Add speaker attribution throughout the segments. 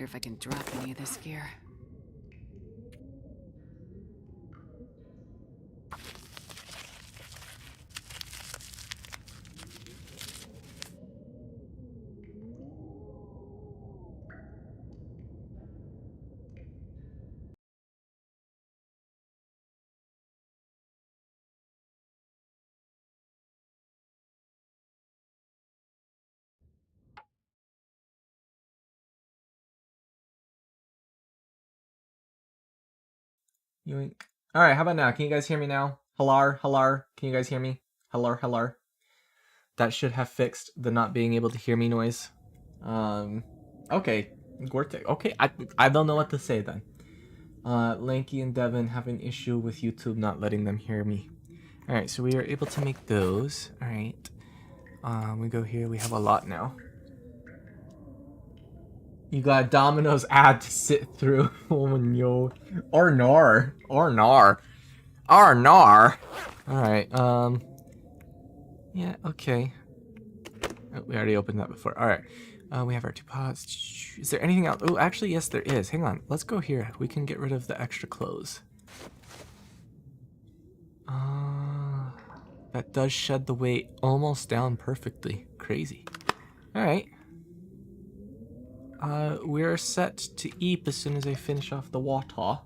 Speaker 1: wonder if I can drop any of this gear.
Speaker 2: Yoink. Alright, how about now? Can you guys hear me now? Halar, halar. Can you guys hear me? Halar, halar. That should have fixed the not being able to hear me noise. Okay. Gortek. Okay, I don't know what to say then. Lanky and Devin have an issue with YouTube not letting them hear me. Alright, so we are able to make those. Alright. We go here. We have a lot now. You got Domino's ad to sit through. Oh no. Or nar. Or nar. Or nar. Alright, yeah, okay. Oh, we already opened that before. Alright. We have our 2 pots. Is there anything else? Oh, actually, yes, there is. Hang on. Let's go here. We can get rid of the extra clothes. That does shed the weight almost down perfectly. Crazy. Alright. We're set to eat as soon as I finish off the water.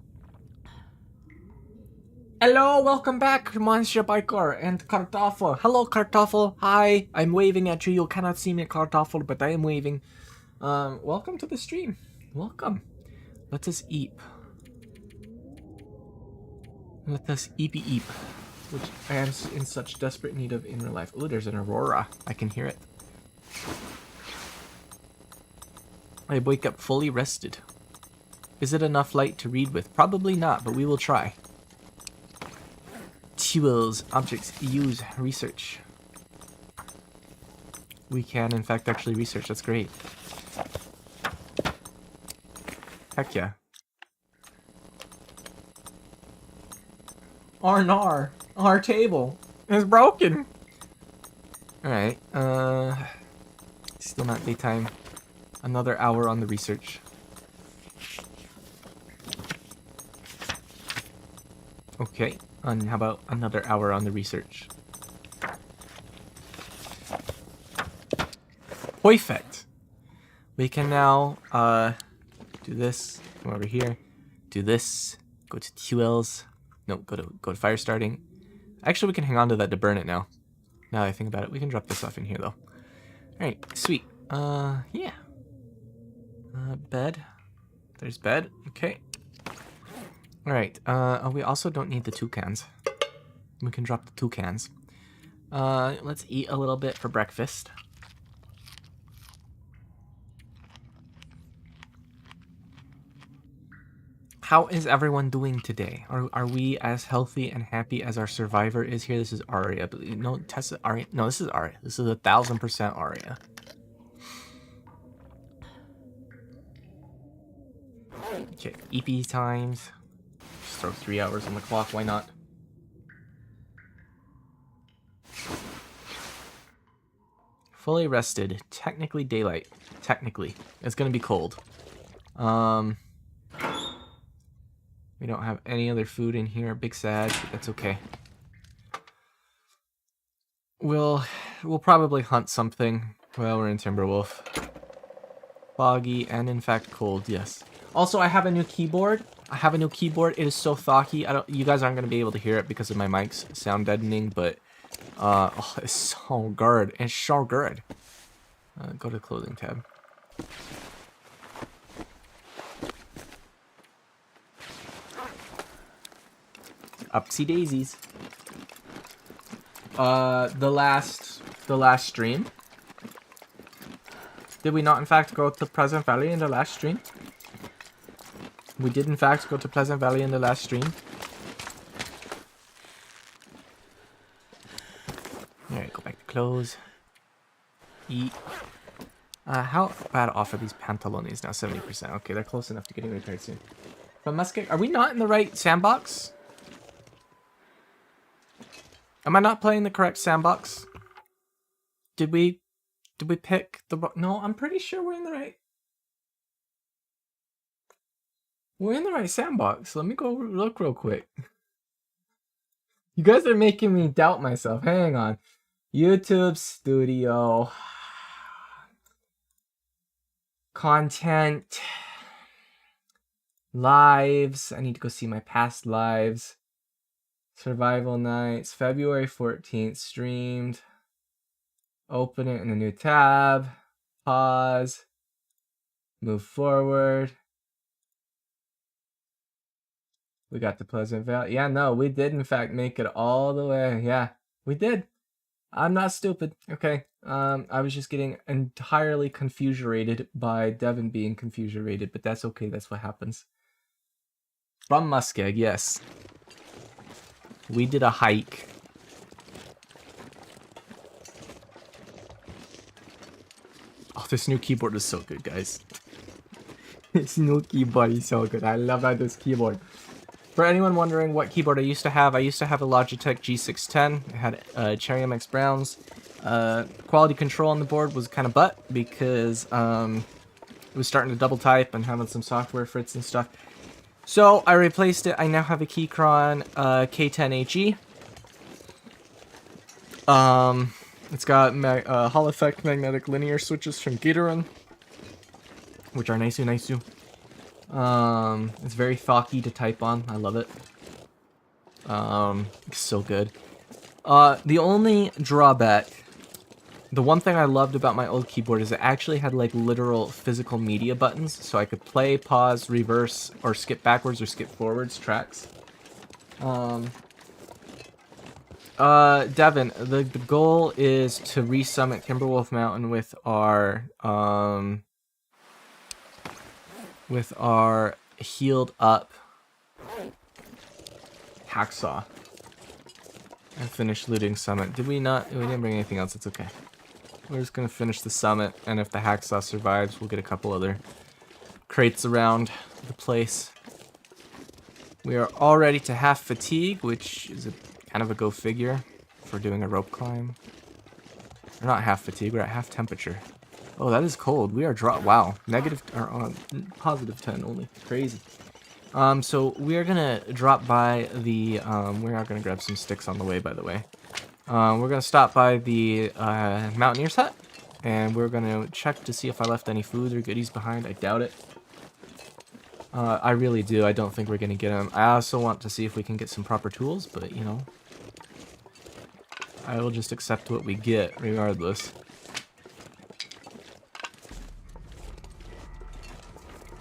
Speaker 2: Hello, welcome back, Monsieur Biker and Kartoffel. Hello, Kartoffel. Hi, I'm waving at you. You cannot see me, Kartoffel, but I am waving. Welcome to the stream. Welcome. Let us eat. Let us eepy eep, which I am in such desperate need of in real life. Oh, there's an aurora. I can hear it. I wake up fully rested. Is it enough light to read with? Probably not, but we will try. Tools, objects, use, research. We can, in fact, actually research. That's great. Heck yeah. Our table is broken. Alright, still not daytime. Another hour on the research. Okay, and how about another hour on the research? Perfect. We can now do this. Come over here. Do this. Go to tools. No, go to fire starting. Actually, we can hang on to that to burn it now. Now that I think about it, we can drop this off in here though. Alright, sweet. Yeah. Bed. There's bed. Okay. Alright, oh, we also don't need the toucans. We can drop the toucans. Let's eat a little bit for breakfast. How is everyone doing today? Are we as healthy and happy as our survivor is here? This is Aria. No, Tessa, Aria. No, this is Aria. This is 1000% Aria. Okay, EP times. Just throw 3 hours on the clock, why not? Fully rested. Technically daylight. Technically. It's gonna be cold. We don't have any other food in here. Big sad, but that's okay. We'll probably hunt something while we're in Timberwolf. Foggy and in fact cold, yes. Also, I have a new keyboard. It is so thocky. You guys aren't gonna be able to hear it because of my mic's sound deadening, but oh, it's so good. It's so good. Go to the clothing tab. Upsy daisies. The last stream. Did we not in fact go to Pleasant Valley in the last stream? We did in fact go to Pleasant Valley in the last stream. Alright, go back to clothes. Eat. How bad off are these pantalones now? 70%. Okay, they're close enough to getting repaired soon. From Musket, are we not in the right sandbox? Am I not playing the correct sandbox? Did we pick the... No, I'm pretty sure we're in the right... We're in the right sandbox. Let me go look real quick. You guys are making me doubt myself. Hang on. YouTube Studio. Content. Lives. I need to go see my past lives. Survival nights. February 14th. Streamed. Open it in a new tab. Pause. Move forward. We got the Pleasant Valley. Yeah, no, we did in fact make it all the way. Yeah, we did. I'm not stupid. Okay. I was just getting entirely confuserated by Devin being confuserated, but that's okay. That's what happens. From Muskeg, yes. We did a hike. Oh, this new keyboard is so good, guys. This new keyboard is so good. I love this keyboard. For anyone wondering what keyboard I used to have a Logitech G610. It had Cherry MX Browns. Quality control on the board was kind of butt because it was starting to double type and having some software fritz and stuff. So I replaced it. I now have a Keychron K10HE. It's got Hall Effect magnetic linear switches from Gatorun, which are nice. It's very thocky to type on. I love it. It's so good. The only drawback, the one thing I loved about my old keyboard is it actually had like literal physical media buttons, so I could play, pause, reverse, or skip backwards or skip forwards tracks. Devin, the goal is to resummit Timberwolf Mountain with our healed up hacksaw and finish looting summit. Did we not? We didn't bring anything else. It's okay. We're just gonna finish the summit, and if the hacksaw survives, we'll get a couple other crates around the place. We are all ready to half fatigue, which is kind of a go figure for doing a rope climb. We're not half fatigue, we're at half temperature. Oh, that is cold. We are wow, negative or positive 10 only. Crazy. So we are gonna drop by the we are gonna grab some sticks on the way, by the way. We're gonna stop by the Mountaineer's hut, and we're gonna check to see if I left any food or goodies behind. I doubt it. I really do. I don't think we're gonna get them. I also want to see if we can get some proper tools, but you know, I will just accept what we get regardless.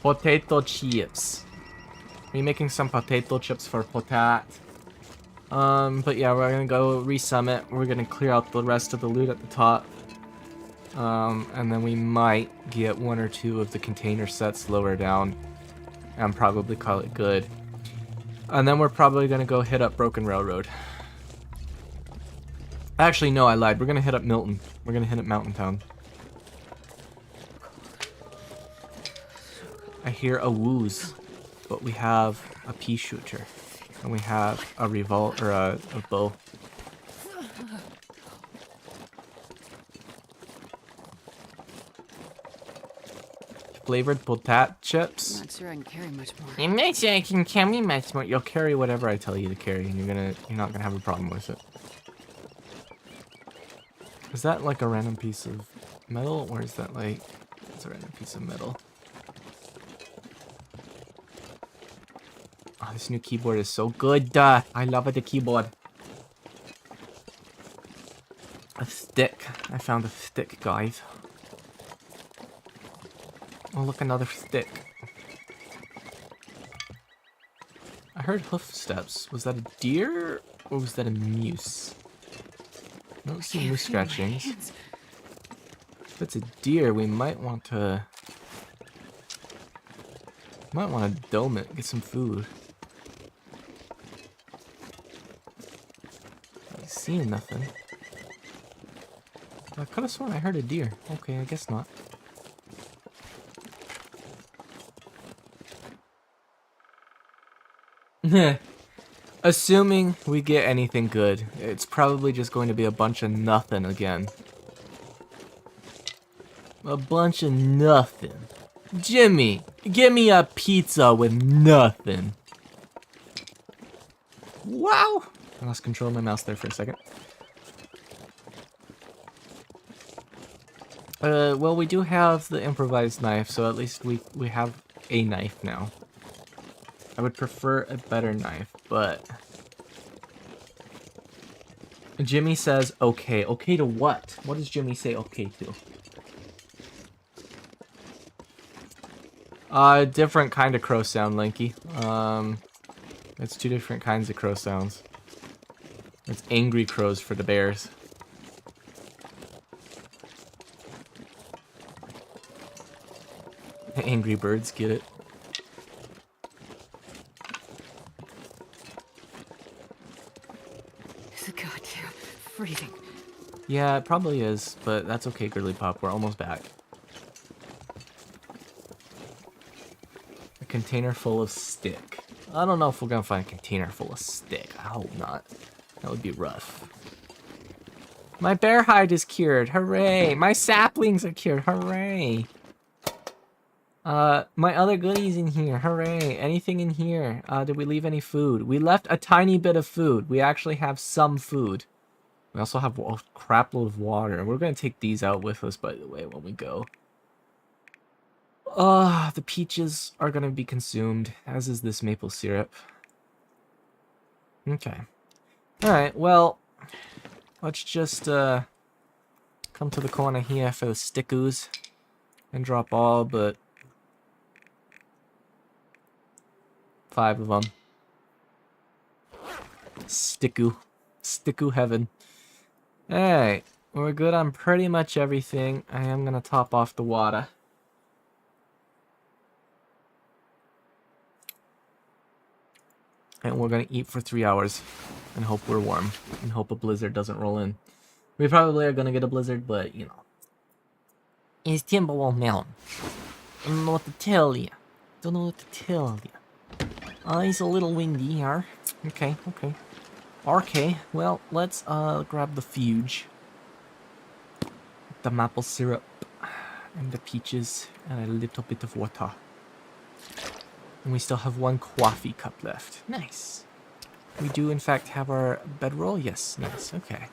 Speaker 2: Potato chips. Are you making some potato chips for potat? But yeah, we're gonna go resummit. We're gonna clear out the rest of the loot at the top. And then we might get one or two of the container sets lower down and probably call it good. And then we're probably gonna go hit up Broken Railroad. Actually, no, I lied. We're gonna hit up Milton. We're gonna hit up Mountain Town. I hear a wooze, but we have a pea shooter, and we have a revolver, or a bow. Flavored potat chips.
Speaker 1: I'm not sure I can carry much more.
Speaker 2: I'm not sure I can carry much more. You'll carry whatever I tell you to carry, and you're not gonna have a problem with it. Is that like a random piece of metal, or is that like it's a random piece of metal? Oh, this new keyboard is so good. I love the keyboard. A stick. I found a stick, guys. Oh, look, another stick. I heard hoof steps. Was that a deer or was that a moose? I don't see moose scratchings. If it's a deer, we might want to dome it, get some food. I see nothing. I could have sworn I heard a deer. Okay, I guess not. Assuming we get anything good, it's probably just going to be a bunch of nothing again. A bunch of nothing. Jimmy, give me a pizza with nothing. Wow. I lost control of my mouse there for a second. Well, we do have the improvised knife, so at least we have a knife now. I would prefer a better knife, but... Jimmy says okay. Okay to what? What does Jimmy say okay to? Different kind of crow sound, Linky. It's two different kinds of crow sounds. It's angry crows for the bears. Angry birds, get it?
Speaker 1: It's goddamn freezing.
Speaker 2: Yeah, it probably is, but that's okay, Girly Pop. We're almost back. A container full of stick. I don't know if we're gonna find a container full of stick. I hope not. That would be rough. My bear hide is cured. Hooray! My saplings are cured. Hooray! My other goodies in here. Hooray! Anything in here? Did we leave any food? We left a tiny bit of food. We actually have some food. We also have a crap load of water. We're gonna take these out with us, by the way, when we go. The peaches are gonna be consumed, as is this maple syrup. Okay. Alright, well, let's just, come to the corner here for the stickoos and drop all but 5 of them. Sticku heaven. Alright, we're good on pretty much everything. I am gonna top off the water. And we're gonna eat for 3 hours and hope we're warm and hope a blizzard doesn't roll in. We probably are gonna get a blizzard, but you know. It's Timberwolf Mountain. I don't know what to tell you. Don't know what to tell you. It's a little windy here. Okay. Okay, well, let's grab the fuge. The maple syrup and the peaches and a little bit of water. And we still have 1 coffee cup left. Nice. We do, in fact, have our bedroll. Yes, nice. Okay.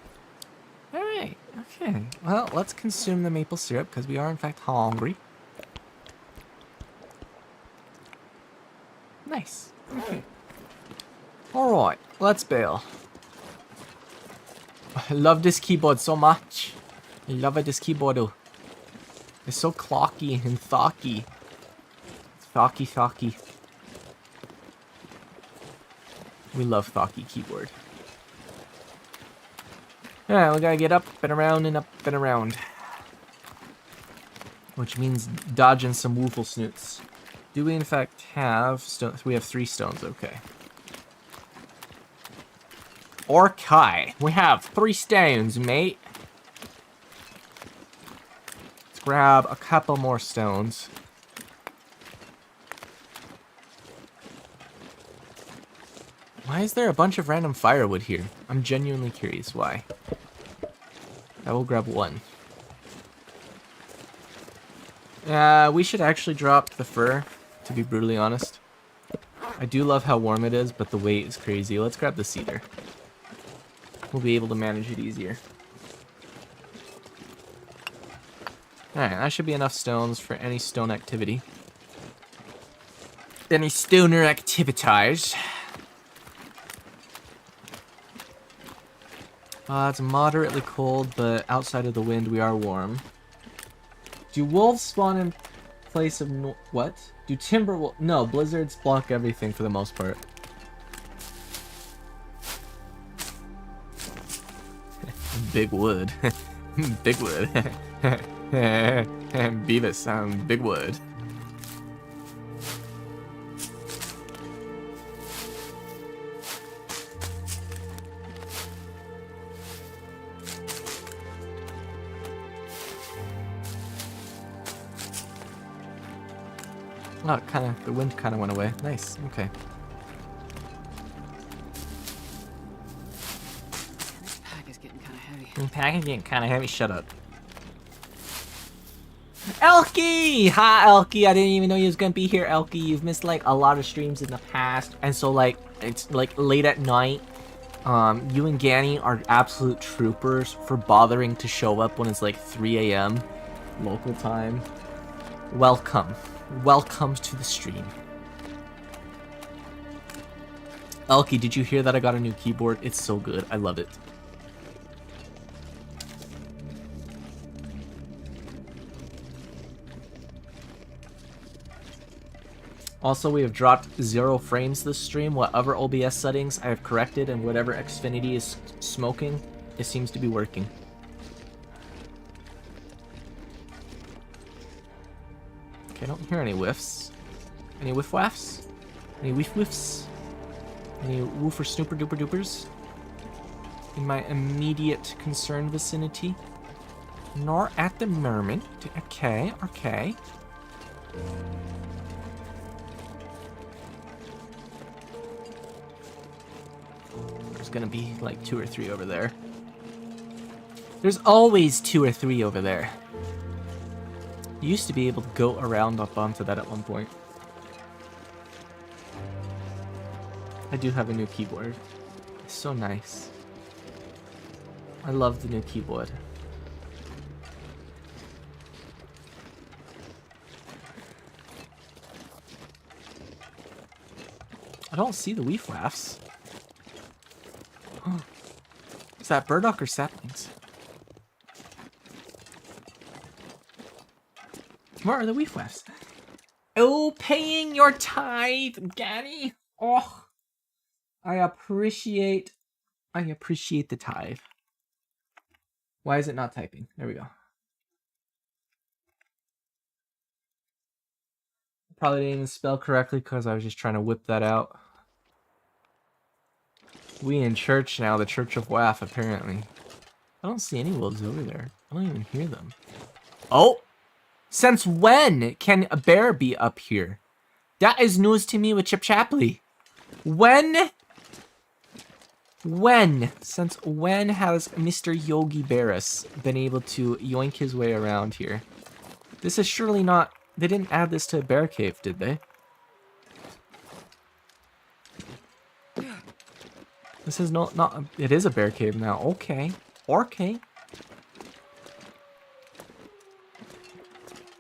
Speaker 2: Alright, okay. Well, let's consume the maple syrup, because we are, in fact, hungry. Nice. Okay. Alright, let's bail. I love this keyboard so much. I love it, this keyboard. It's so clocky and thocky. Thocky. We love Thocky keyboard. Alright, we gotta get up and around and up and around. Which means dodging some woofle snoots. Do we in fact have stones? We have 3 stones, okay. Okay, we have 3 stones, mate. Let's grab a couple more stones. Why is there a bunch of random firewood here? I'm genuinely curious why. I will grab 1. We should actually drop the fur, to be brutally honest. I do love how warm it is, but the weight is crazy. Let's grab the cedar. We'll be able to manage it easier. Alright, that should be enough stones for any stone activity. Any stoner activities. It's moderately cold, but outside of the wind, we are warm. Do wolves spawn in place of what? Do timberwolves? No, blizzards block everything for the most part. Big wood. Big wood. Beavis, big wood. Oh, the wind kind of went away. Nice, okay.
Speaker 1: This pack is getting kind of heavy.
Speaker 2: The pack is getting kind of heavy. Shut up. Elky! Hi, Elky. I didn't even know you was gonna be here, Elky. You've missed like a lot of streams in the past, and so like it's like late at night. You and Ganny are absolute troopers for bothering to show up when it's like 3 a.m. local time. Welcome. Welcome to the stream. Elky, did you hear that I got a new keyboard? It's so good. I love it. Also, we have dropped 0 frames this stream. Whatever OBS settings I have corrected and whatever Xfinity is smoking, it seems to be working. Okay, I don't hear any whiffs. Any whiff-waffs? Any whiff-whiffs? Any woofer snooper duper dupers? In my immediate concern vicinity? Nor at the moment. Okay, okay. There's gonna be like 2 or 3 over there. There's always 2 or 3 over there. You used to be able to go around up onto that at one point. I do have a new keyboard. It's so nice. I love the new keyboard. I don't see the weef-waffs. Is that burdock or saplings? Where are the weef-waffs? Oh, paying your tithe, Gaddy. Oh, I appreciate the tithe. Why is it not typing? There we go. Probably didn't even spell correctly because I was just trying to whip that out. We in church now, the Church of Waff, apparently. I don't see any wolves over there. I don't even hear them. Oh! Since when can a bear be up here? That is news to me with Chip Chapley. When? Since when has Mr. Yogi Berus been able to yoink his way around here? This is surely not... They didn't add this to a bear cave, did they? This is not... It is a bear cave now. Okay. Okay.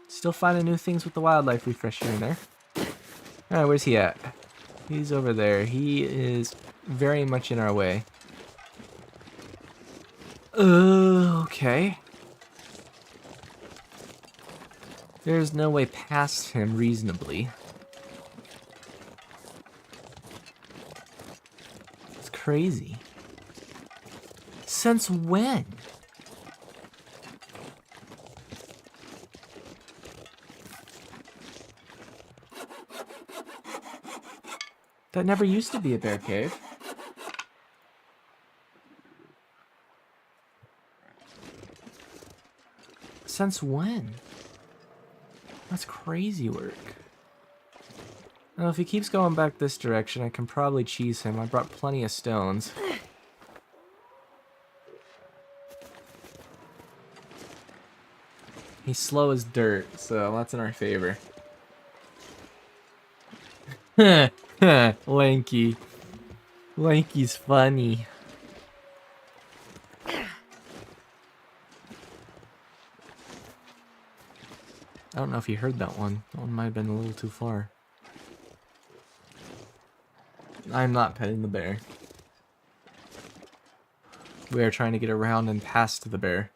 Speaker 2: Still finding new things with the wildlife refresh here and there. Alright, where's he at? He's over there. He is very much in our way. Okay. There's no way past him reasonably. It's crazy. Since when? That never used to be a bear cave. Since when? That's crazy work. Now, if he keeps going back this direction, I can probably cheese him. I brought plenty of stones. He's slow as dirt, so that's in our favor. Lanky. Lanky's funny. I don't know if you heard that one. That one might have been a little too far. I'm not petting the bear. We are trying to get around and past the bear.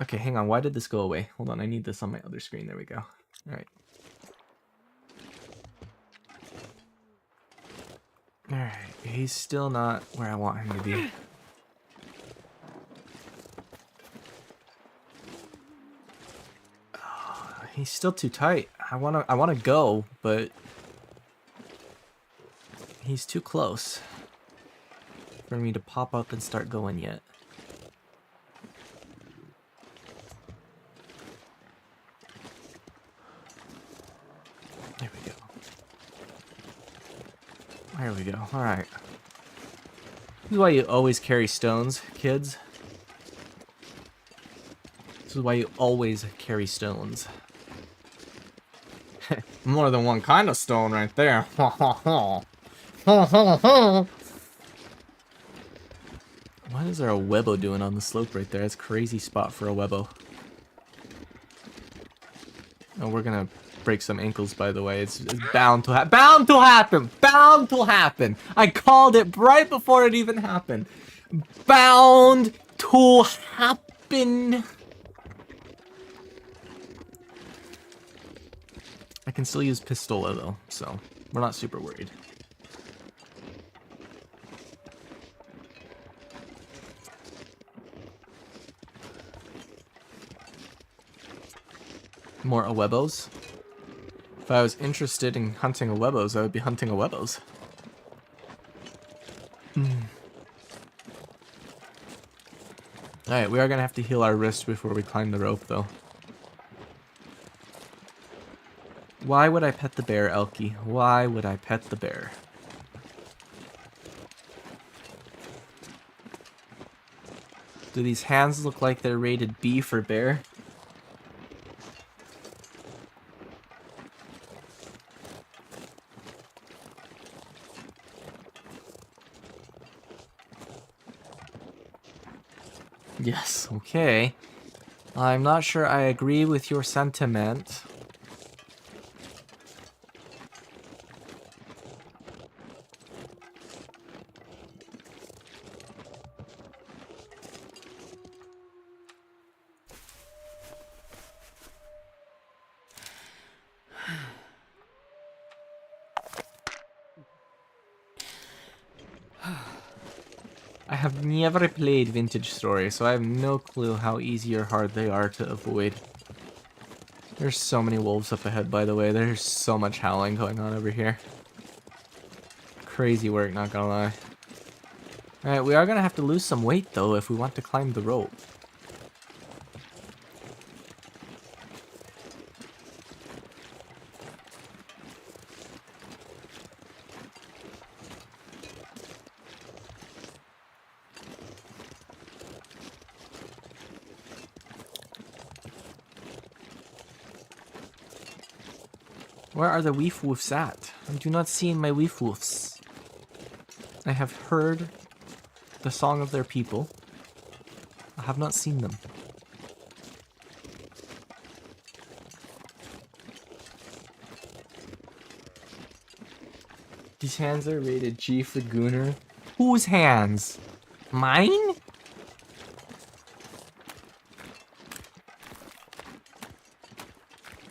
Speaker 2: Okay, hang on. Why did this go away? Hold on, I need this on my other screen. There we go. Alright. Alright, he's still not where I want him to be. Oh, he's still too tight. I wanna go, but he's too close for me to pop up and start going yet. There we go. There we go. Alright. This is why you always carry stones, kids. This is why you always carry stones. More than one kind of stone right there. Why is there a Webbo doing on the slope right there? That's a crazy spot for a Webbo. Oh, we're gonna break some ankles, by the way. It's bound to happen. Bound to happen! Bound to happen! I called it right before it even happened. Bound to happen! I can still use Pistola, though, so we're not super worried. More Awebos. If I was interested in hunting Awebos, I would be hunting Awebos. Alright, we are gonna have to heal our wrist before we climb the rope, though. Why would I pet the bear, Elkie? Why would I pet the bear? Do these hands look like they're rated B for bear? Yes, okay. I'm not sure I agree with your sentiment. I have never played Vintage Story, so I have no clue how easy or hard they are to avoid. There's so many wolves up ahead, by the way. There's so much howling going on over here. Crazy work, not gonna lie. Alright, we are gonna have to lose some weight, though, if we want to climb the rope. Where are the weef woofs at? I do not see my weef woofs. I have heard the song of their people. I have not seen them. These hands are rated G for Gooner. Whose hands? Mine?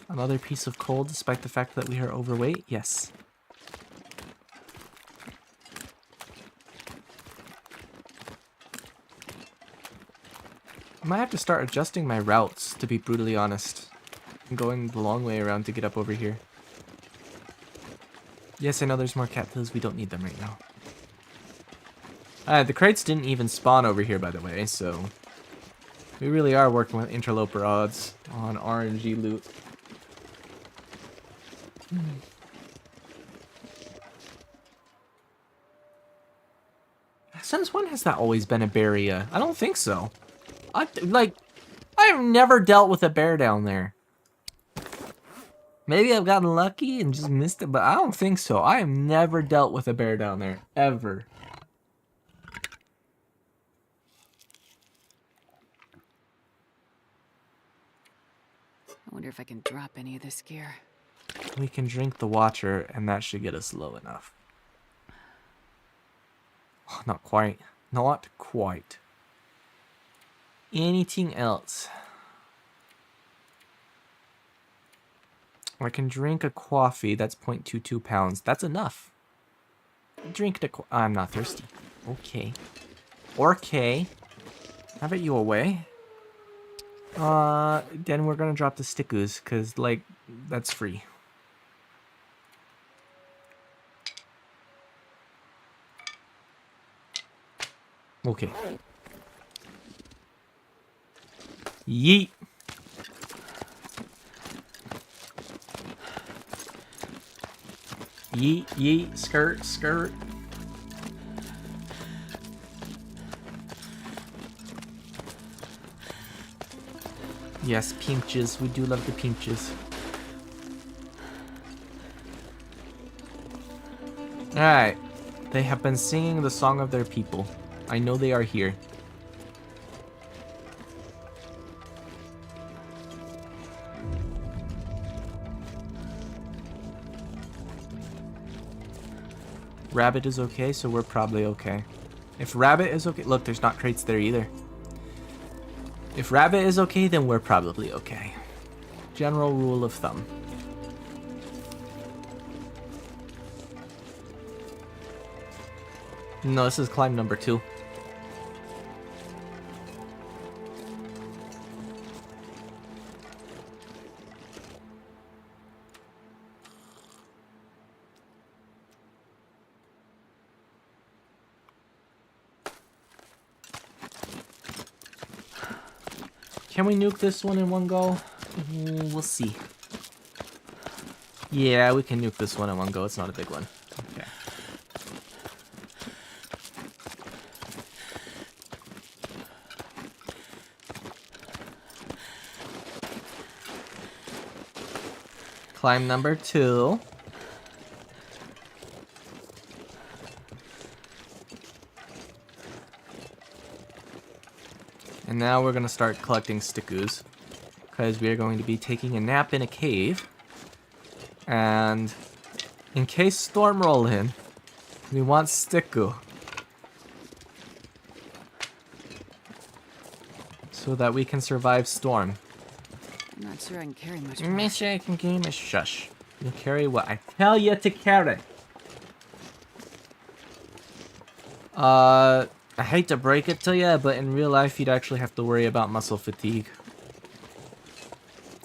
Speaker 2: Another piece of coal, despite the fact that we are overweight? Yes. I might have to start adjusting my routes, to be brutally honest. I'm going the long way around to get up over here. Yes, I know there's more cattails. We don't need them right now. The crates didn't even spawn over here, by the way, so... we really are working with interloper odds on RNG loot. Since when has that always been a bear area? I don't think so. I've never dealt with a bear down there. Maybe I've gotten lucky and just missed it, but I don't think so. I have never dealt with a bear down there, ever.
Speaker 1: I wonder if I can drop any of this gear.
Speaker 2: We can drink the water, and that should get us low enough. Oh, not quite. Not quite. Anything else? I can drink a coffee. That's 0.22 pounds. That's enough. Drink the I'm not thirsty. Okay. Okay. Have it you away. Then we're gonna drop the stickus, because, like, that's free. Okay. Yeet. Yeet, yeet, skirt, skirt. Yes, pinches. We do love the pinches. Alright. They have been singing the song of their people. I know they are here. Rabbit is okay, so we're probably okay. If Rabbit is okay... Look, there's not crates there either. If Rabbit is okay, then we're probably okay. General rule of thumb. No, this is climb number 2. Can we nuke this one in one go? We'll see. Yeah, we can nuke this one in one go. It's not a big one. Okay. Climb number 2. And now we're going to start collecting stickoos, because we are going to be taking a nap in a cave. And in case storm roll in, we want sticku. So that we can survive storm.
Speaker 1: I'm not sure I can carry much more.
Speaker 2: Miss, I can carry my shush. You carry what I tell you to carry. I hate to break it to you, but in real life, you'd actually have to worry about muscle fatigue.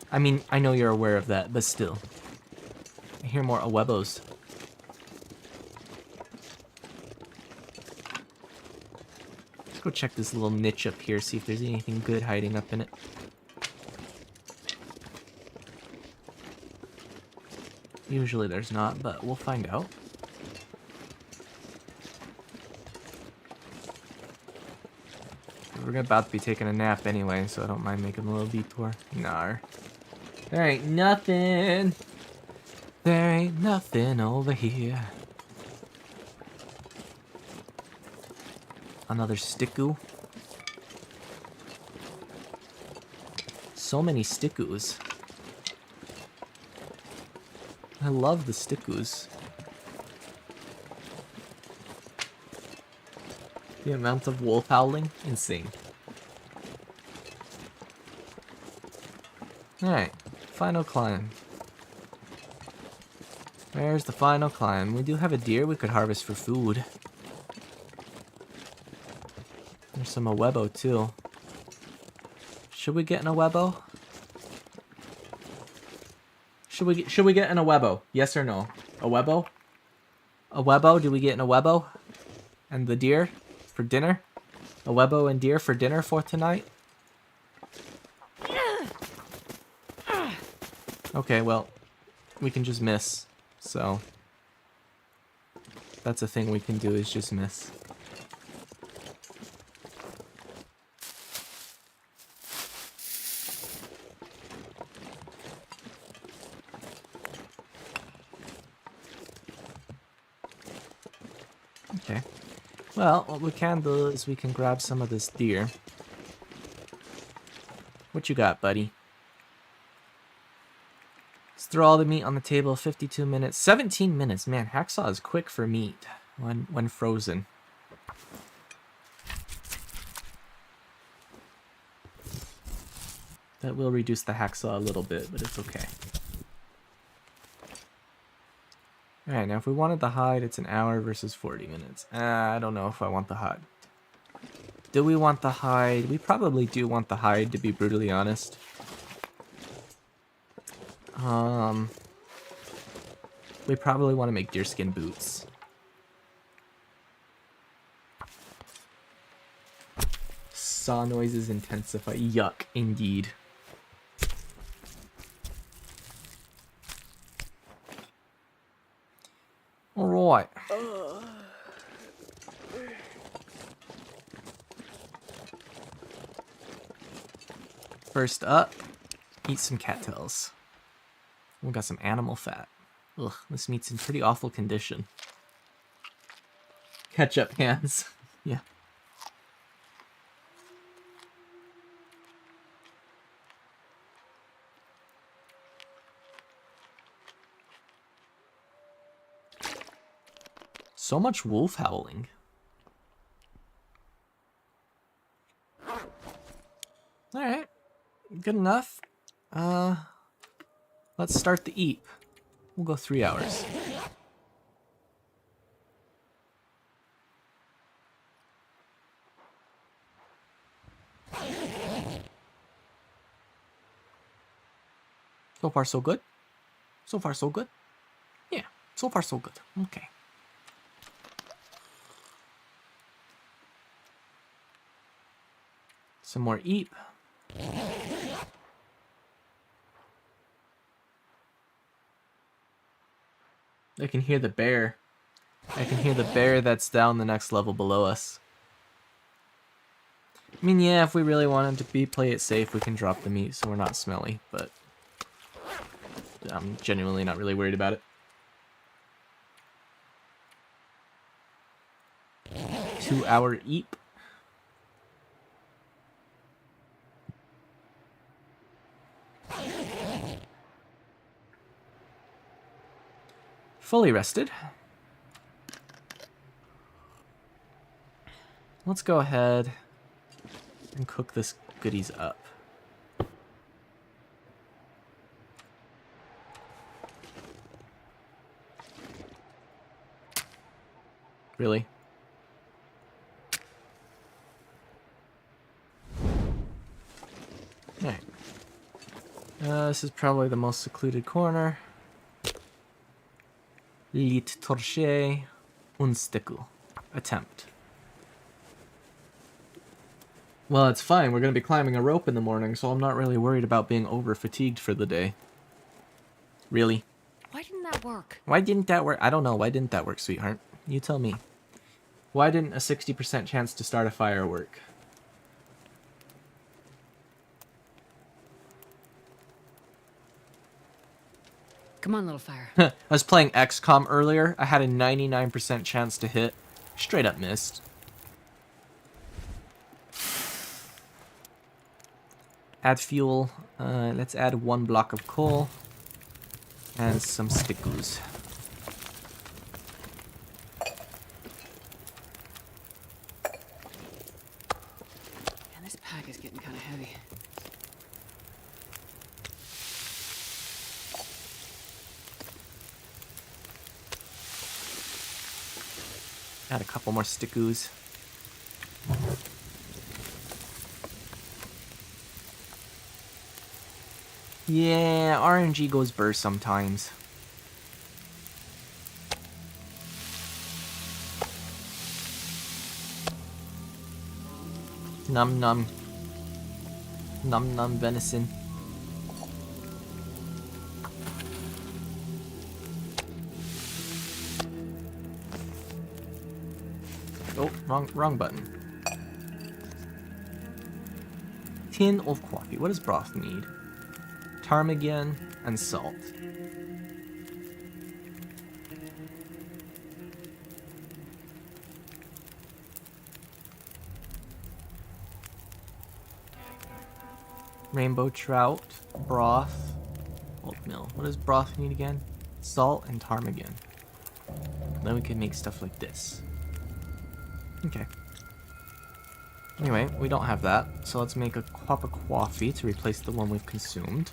Speaker 2: I mean, I know you're aware of that, but still. I hear more Awebos. Let's go check this little niche up here, see if there's anything good hiding up in it. Usually there's not, but we'll find out. We're about to be taking a nap anyway, so I don't mind making a little detour. Nar. There ain't nothing. There ain't nothing over here. Another sticku. So many stickus. I love the stickus. The amount of wolf howling, insane. Alright, final climb. Where's the final climb? We do have a deer we could harvest for food. There's some Awebo too. Should we get an Awebo? Should we get an Awebo? Yes or no? Awebo? Awebo? Do we get an Awebo? And the deer for dinner? Awebo and deer for dinner for tonight? Okay, well, we can just miss. So that's a thing we can do, is just miss. Okay. Well, what we can do is we can grab some of this deer. What you got, buddy? Let's throw all the meat on the table. 52 minutes. 17 minutes. Man, hacksaw is quick for meat when frozen. That will reduce the hacksaw a little bit, but it's okay. Alright, now if we wanted the hide, it's an hour versus 40 minutes. I don't know if I want the hide. Do we want the hide? We probably do want the hide, to be brutally honest. We probably want to make deerskin boots. Saw noises intensify. Yuck, indeed. Alright. First up, Eat some cattails. We got some animal fat. Ugh, this meat's in pretty awful condition. Ketchup hands. Yeah. So much wolf howling. Alright. Good enough. Let's start the eat. We'll go 3 hours. So far, so good. So far, so good. Yeah, so far, so good. Okay. Some more eat. I can hear the bear. I can hear the bear that's down the next level below us. I mean, yeah, if we really wanted to play it safe, we can drop the meat so we're not smelly, but I'm genuinely not really worried about it. 2 hour eat. Fully rested. Let's go ahead and cook this goodies up. Really? Alright. This is probably the most secluded corner. Lit torche un stickle. Attempt. Well, it's fine. We're going to be climbing a rope in the morning, so I'm not really worried about being over-fatigued for the day. Really?
Speaker 1: Why didn't that work?
Speaker 2: Why didn't that work? I don't know. Why didn't that work, sweetheart? You tell me. Why didn't a 60% chance to start a fire work?
Speaker 1: Come on, little fire.
Speaker 2: I was playing XCOM earlier. I had a 99% chance to hit. Straight up missed. Add fuel. Let's add 1 block of coal. And some stickles.
Speaker 1: Man, this pack is getting kind of heavy.
Speaker 2: Add a couple more stickos. Yeah, RNG goes burst sometimes. Num num. Num num venison. Oh, wrong button. Tin of coffee. What does broth need? Ptarmigan and salt. Rainbow trout, broth, oatmeal. What does broth need again? Salt and ptarmigan. Then we can make stuff like this. Okay. Anyway, we don't have that, so let's make a cup of coffee to replace the one we've consumed.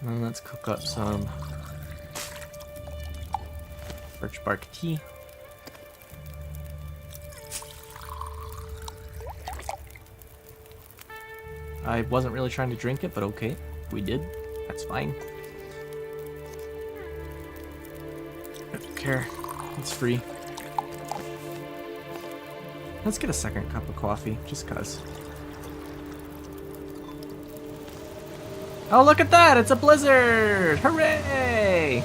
Speaker 2: And let's cook up some birch bark tea. I wasn't really trying to drink it, but okay, we did. That's fine. I don't care. It's free. Let's get a second cup of coffee, just cuz. Oh, look at that! It's a blizzard! Hooray!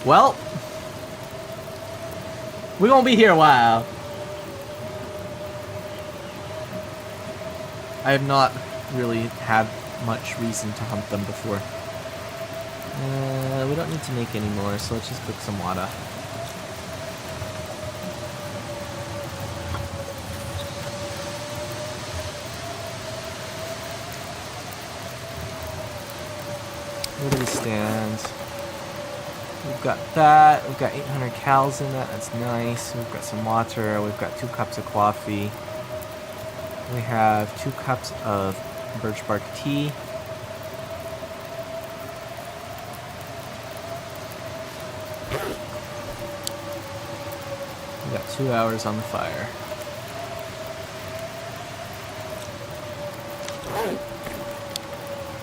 Speaker 2: Well, We're gonna be here a while. I have not really had much reason to hunt them before. We don't need to make any more, so let's just cook some water. Where do we stand? We've got that. We've got 800 calories in that. That's nice. We've got some water. We've got 2 cups of coffee. We have 2 cups of birch bark tea. We got 2 hours on the fire.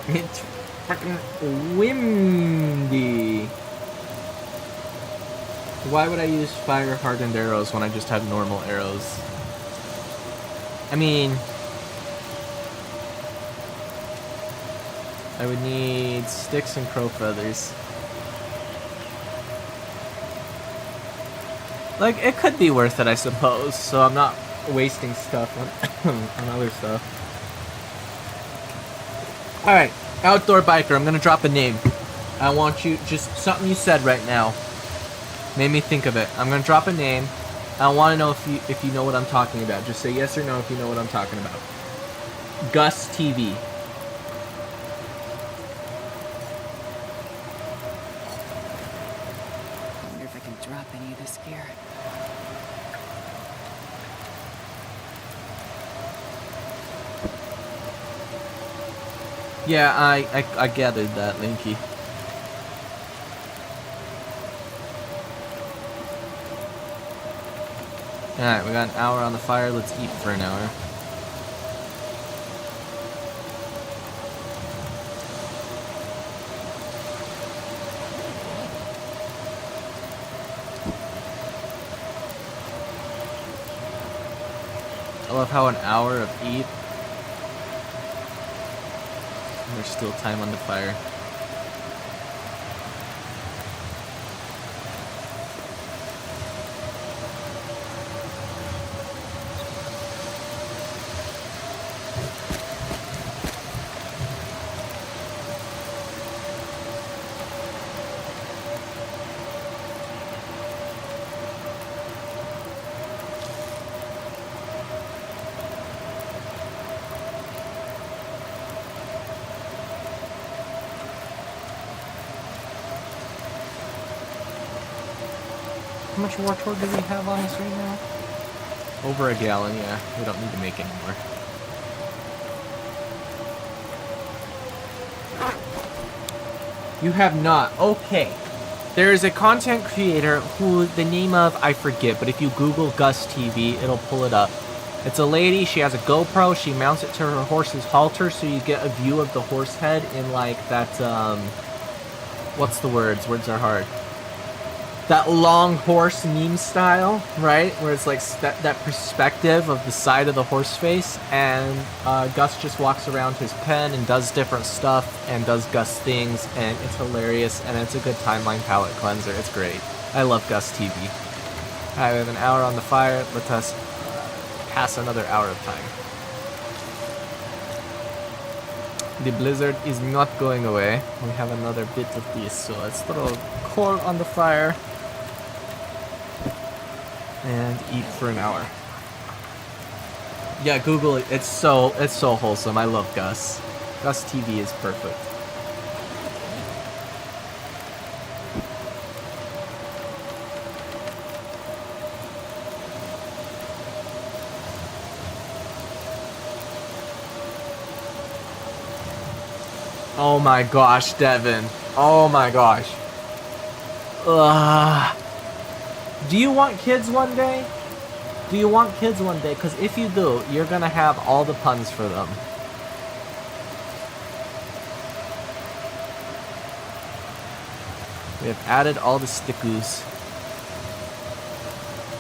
Speaker 2: It's fucking windy. Why would I use fire-hardened arrows when I just have normal arrows? I mean, I would need sticks and crow feathers. Like, it could be worth it, I suppose, so I'm not wasting stuff on, on other stuff. Alright, outdoor biker, I'm gonna drop a name. I want you, just something you said right now made me think of it. I'm gonna drop a name. I want to know if you know what I'm talking about. Just say yes or no if you know what I'm talking about. Gus TV.
Speaker 1: I wonder if I can drop any of this gear.
Speaker 2: Yeah, I gathered that, Linky. Alright, we got an hour on the fire. Let's eat for an hour. I love how an hour of eat, and there's still time on the fire. How much water do we have on us right now? Over a gallon, yeah. We don't need to make any more. You have not. Okay. There is a content creator who the name of, I forget, but if you Google Gus TV, it'll pull it up. It's a lady, she has a GoPro, she mounts it to her horse's halter so you get a view of the horse head in like that, what's the words? Words are hard. That long horse meme style, right? Where it's like that perspective of the side of the horse face, and Gus just walks around his pen and does different stuff and does Gus things, and it's hilarious, and it's a good timeline palette cleanser. It's great. I love Gus TV. Alright, we have an hour on the fire. Let us pass another hour of time. The blizzard is not going away. We have another bit of this, so let's throw coal on the fire and eat for an hour. Yeah, Google it. It's so wholesome. I love Gus. Gus TV is perfect. Oh my gosh, Devin. Oh my gosh. Ugh. Do you want kids one day? Do you want kids one day? Because if you do, you're going to have all the puns for them. We have added all the stickers.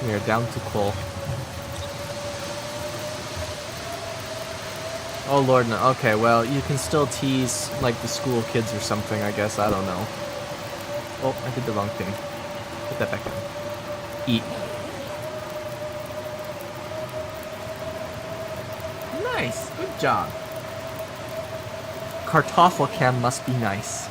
Speaker 2: We are down to coal. Oh lord, no. Okay, well, you can still tease, like, the school kids or something, I guess. I don't know. Oh, I did the wrong thing. Put that back in. Eat. Nice. Good job. Kartoffelcam must be nice.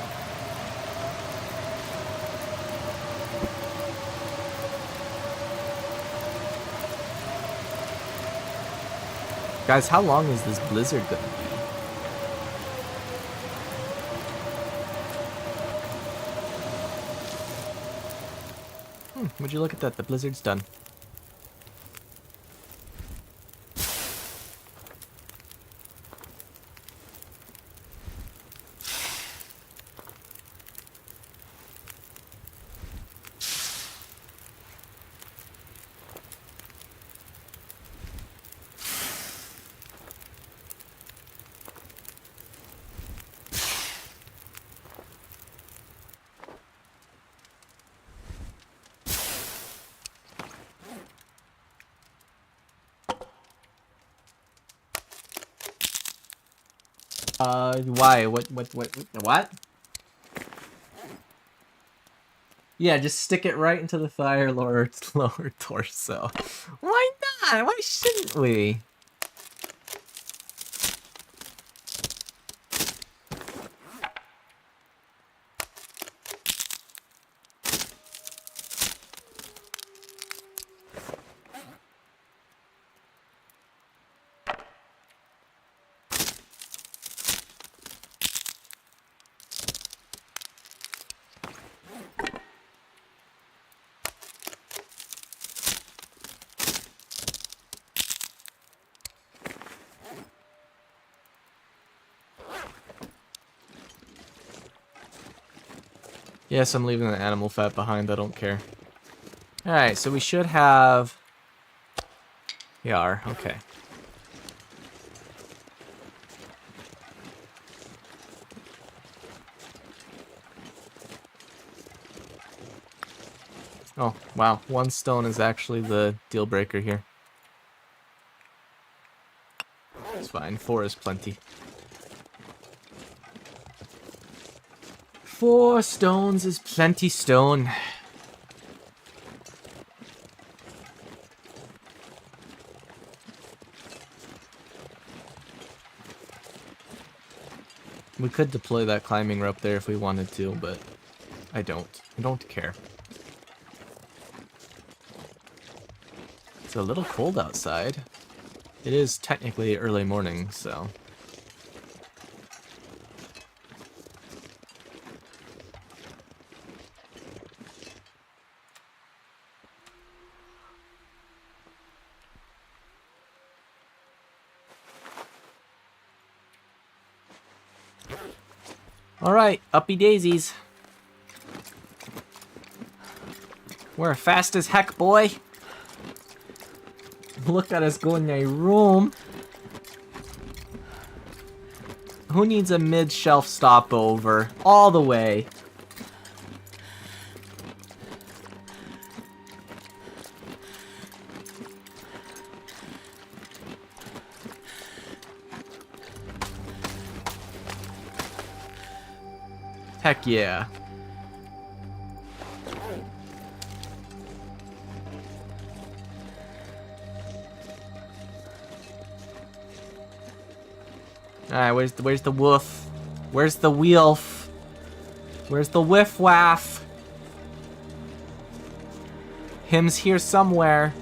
Speaker 2: Guys, how long is this blizzard gonna be? Would you look at that? The blizzard's done. Why? What? Yeah, just stick it right into the thigh or lower torso. Why not? Why shouldn't we? Yes, I'm leaving the animal fat behind. I don't care. Alright, so we should have... We are. Okay. Oh, wow. 1 stone is actually the deal breaker here. It's fine. 4 is plenty. 4 stones is plenty stone. We could deploy that climbing rope there if we wanted to, but I don't. I don't care. It's a little cold outside. It is technically early morning, so... Alright, uppy daisies. We're fast as heck, boy. Look at us go in a room. Who needs a mid-shelf stopover? All the way. Heck yeah. Alright, where's the woof? Where's the wheelf? Where's the whiff waff? Him's here somewhere.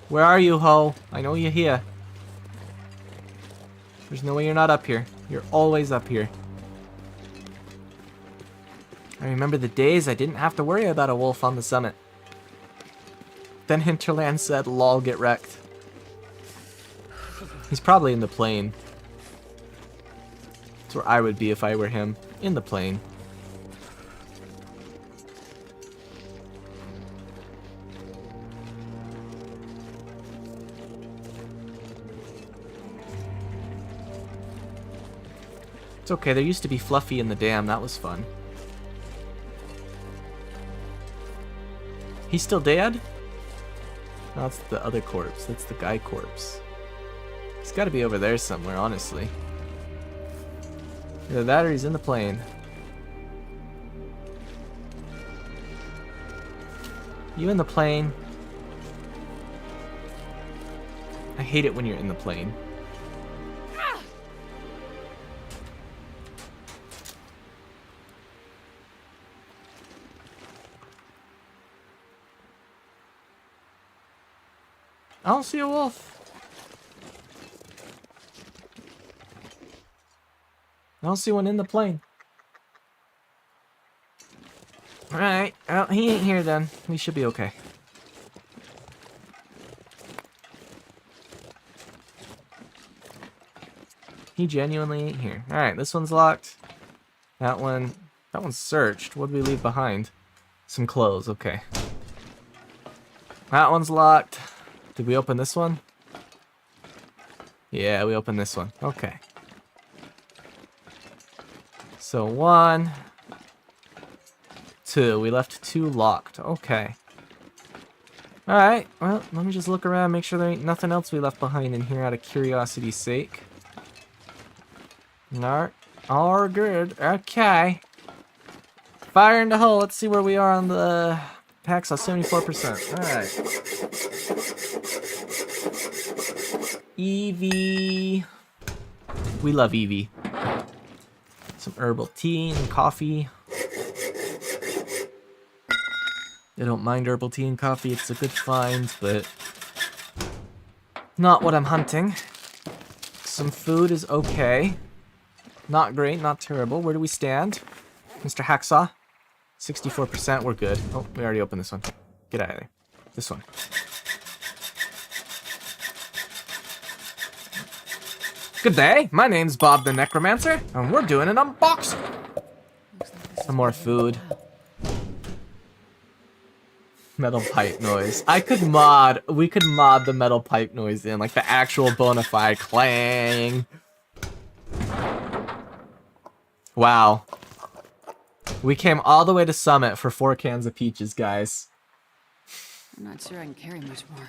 Speaker 2: Where are you, ho? I know you're here. There's no way you're not up here. You're always up here. I remember the days I didn't have to worry about a wolf on the summit. Then Hinterland said, lol, get wrecked. He's probably in the plane. That's where I would be if I were him. In the plane. It's okay, there used to be Fluffy in the dam, that was fun. He's still dead? No, that's the other corpse. That's the guy corpse. He's gotta be over there somewhere, honestly. Either that or he's in the plane. You in the plane? I hate it when you're in the plane. I don't see a wolf. I don't see one in the plane. Alright, well, he ain't here then. We should be okay. He genuinely ain't here. Alright, this one's locked. That one's searched. What did we leave behind? Some clothes, okay. That one's locked. Did we open this one? Yeah, we opened this one. Okay. So 1, 2. We left 2 locked. Okay. Alright, well, let me just look around, make sure there ain't nothing else we left behind in here out of curiosity's sake. Alright. All good. Okay. Fire in the hole. Let's see where we are on the hacksaw. 74%. Alright. Eevee. We love Eevee. Some herbal tea and coffee. I don't mind herbal tea and coffee. It's a good find, but not what I'm hunting. Some food is okay. Not great, not terrible. Where do we stand? Mr. Hacksaw? 64%, we're good. Oh, we already opened this one. Get out of there. This one. Good day, my name's Bob the Necromancer, and we're doing an unboxing. Some more food. Metal pipe noise. We could mod the metal pipe noise in, like the actual bona fide clang. Wow. We came all the way to Summit for 4 cans of peaches, guys.
Speaker 1: I'm not sure I can carry much more.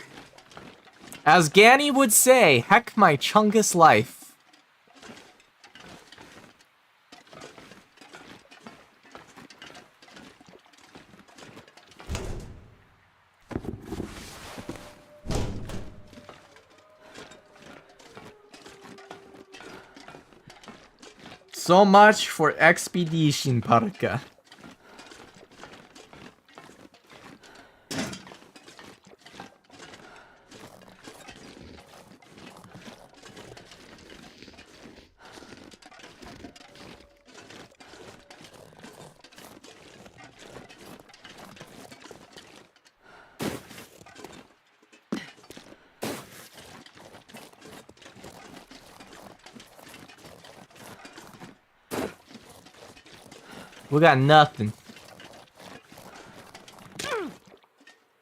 Speaker 2: As Ganny would say, heck my chungus life. So much for Expedition Parka. We got nothing.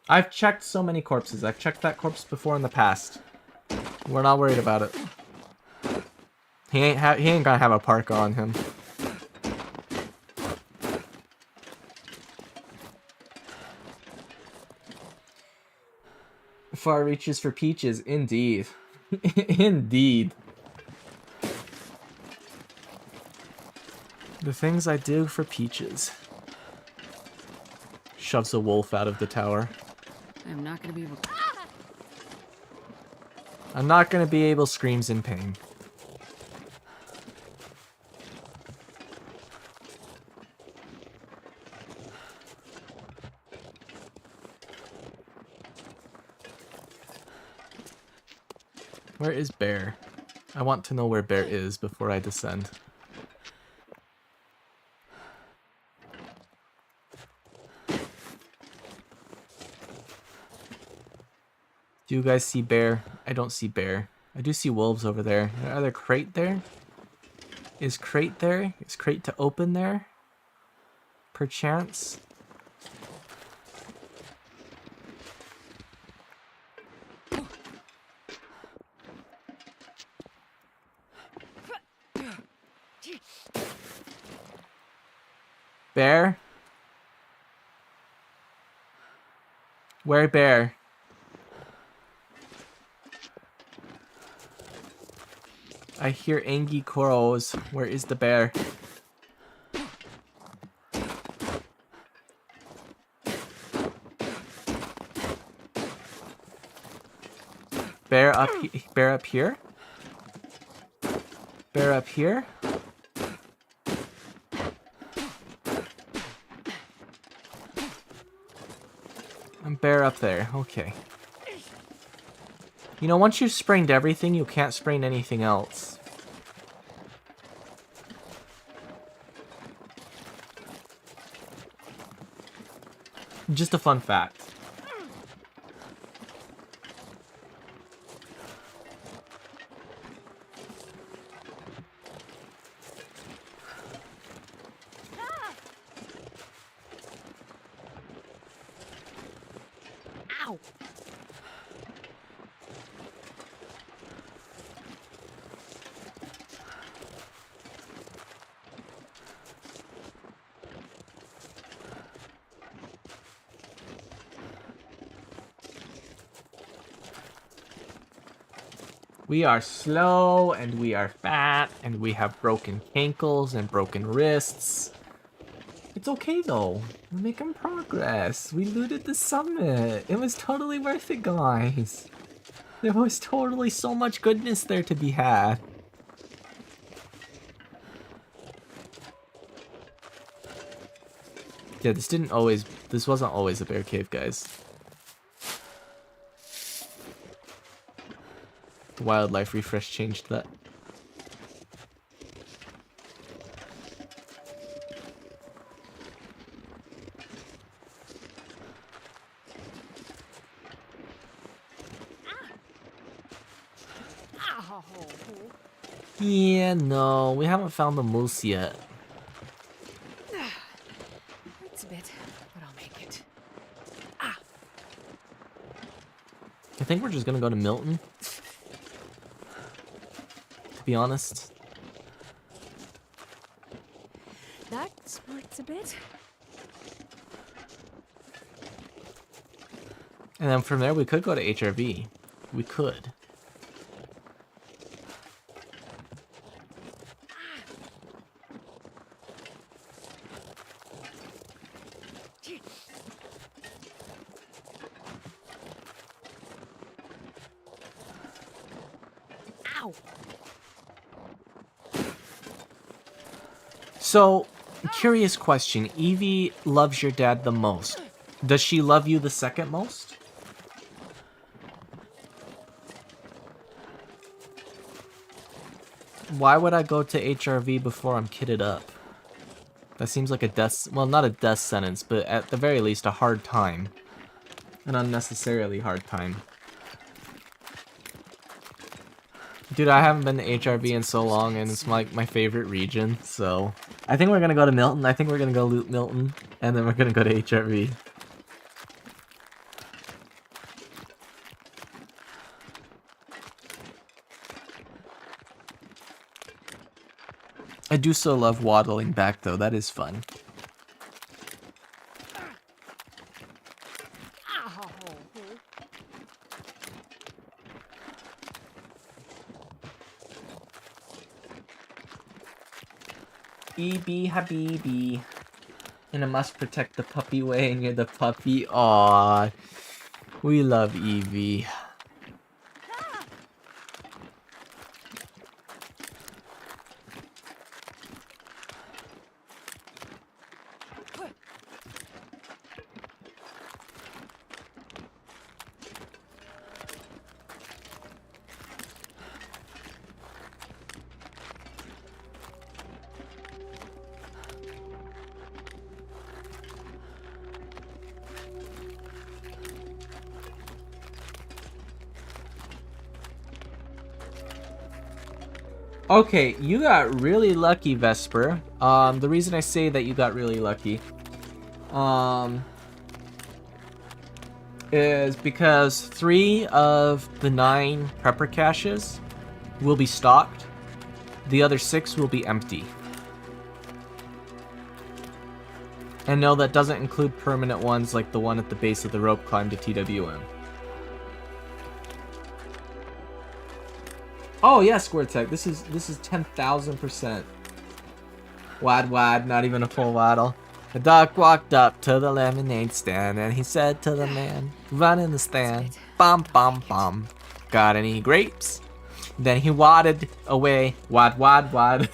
Speaker 2: I've checked so many corpses. I've checked that corpse before in the past. We're not worried about it. He ain't gonna have a parka on him. Far reaches for peaches, indeed. Indeed. The things I do for peaches. Shoves a wolf out of the tower.
Speaker 1: I'm not gonna be able to...
Speaker 2: I'm not gonna be able screams in pain. Where is Bear? I want to know where Bear is before I descend. Do you guys see Bear? I don't see Bear. I do see wolves over there. Are there crate there? Is crate there? Is crate to open there? Perchance? Bear? Where Bear? I hear angry crows. Where is the bear? Bear up here? Bear up here? And bear up there. Okay. You know, once you've sprained everything, you can't sprain anything else. Just a fun fact.
Speaker 1: Ow!
Speaker 2: We are slow, and we are fat, and we have broken ankles and broken wrists. It's okay though. We're making progress. We looted the summit. It was totally worth it, guys. There was totally so much goodness there to be had. Yeah, this wasn't always a bear cave, guys. The wildlife refresh changed that. Yeah, no, we haven't found the moose yet.
Speaker 1: Hurts a bit, but I'll make it.
Speaker 2: I think we're just gonna go to Milton. To be honest.
Speaker 1: That hurts a bit.
Speaker 2: And then from there we could go to HRV. We could.
Speaker 1: Ow!
Speaker 2: So, curious question. Evie loves your dad the most. Does she love you the second most? Why would I go to HRV before I'm kitted up? That seems like a death... Well, not a death sentence, but at the very least a hard time. An unnecessarily hard time. Dude, I haven't been to HRV in so long, and it's like my favorite region, so... I think we're gonna go to Milton. I think we're gonna go loot Milton, and then we're gonna go to HRV. I do so love waddling back, though. That is fun. EB Habibi. And I must protect the puppy way, and you're the puppy. Aww. We love Evie. Okay, you got really lucky, Vesper. The reason I say that you got really lucky, is because 3 of the 9 prepper caches will be stocked. The other 6 will be empty. And no, that doesn't include permanent ones like the one at the base of the rope climb to TWM. Oh yeah, Square Tech. This is 10,000%. Wad, not even a full waddle. The dog walked up to the lemonade stand and he said to the man, run in the stand, bum bum bum. Got any grapes? Then he wadded away. Wad. Wada.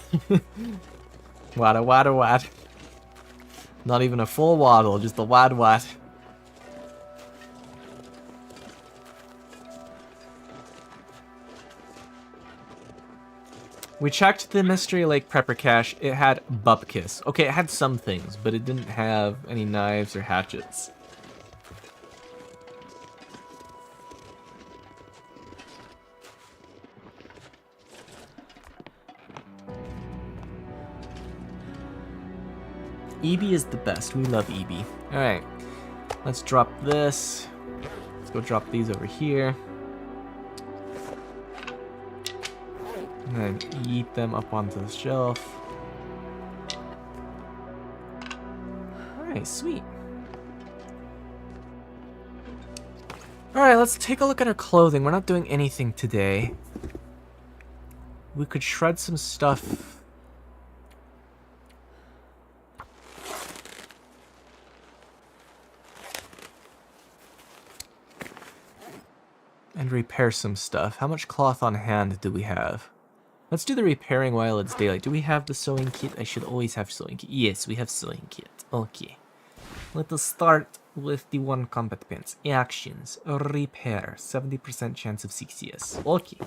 Speaker 2: Not even a full waddle, just a wad. We checked the Mystery Lake Prepper Cache. It had Bupkis. Okay, it had some things, but it didn't have any knives or hatchets. EB is the best. We love EB. Alright, let's drop this. Let's go drop these over here. And then eat them up onto the shelf. Alright, sweet. Alright, let's take a look at our clothing. We're not doing anything today. We could shred some stuff. And repair some stuff. How much cloth on hand do we have? Let's do the repairing while it's daylight. Do we have the sewing kit? I should always have sewing kit. Yes, we have sewing kit. Okay. Let us start with the one combat pants. Actions. Repair. 70% chance of success. Okay.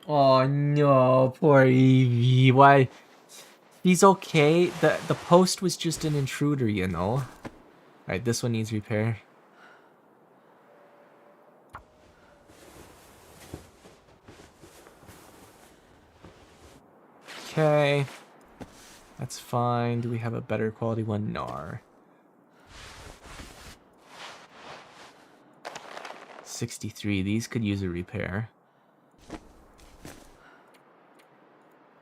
Speaker 2: Oh no, poor Evie. Why? He's okay. The post was just an intruder, you know. Alright, this one needs repair. Okay. That's fine. Do we have a better quality one? Nar. 63. These could use a repair.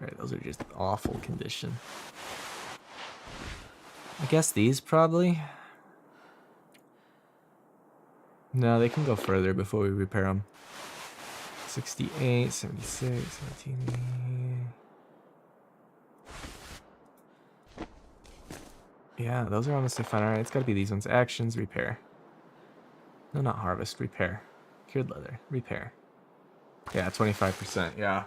Speaker 2: Alright, those are just awful condition. I guess these probably? No, they can go further before we repair them. 68, 76, 17. Yeah, those are honestly fine. Alright, it's gotta be these ones. Actions, repair. No, not harvest, repair. Cured leather, repair. Yeah, 25%, yeah.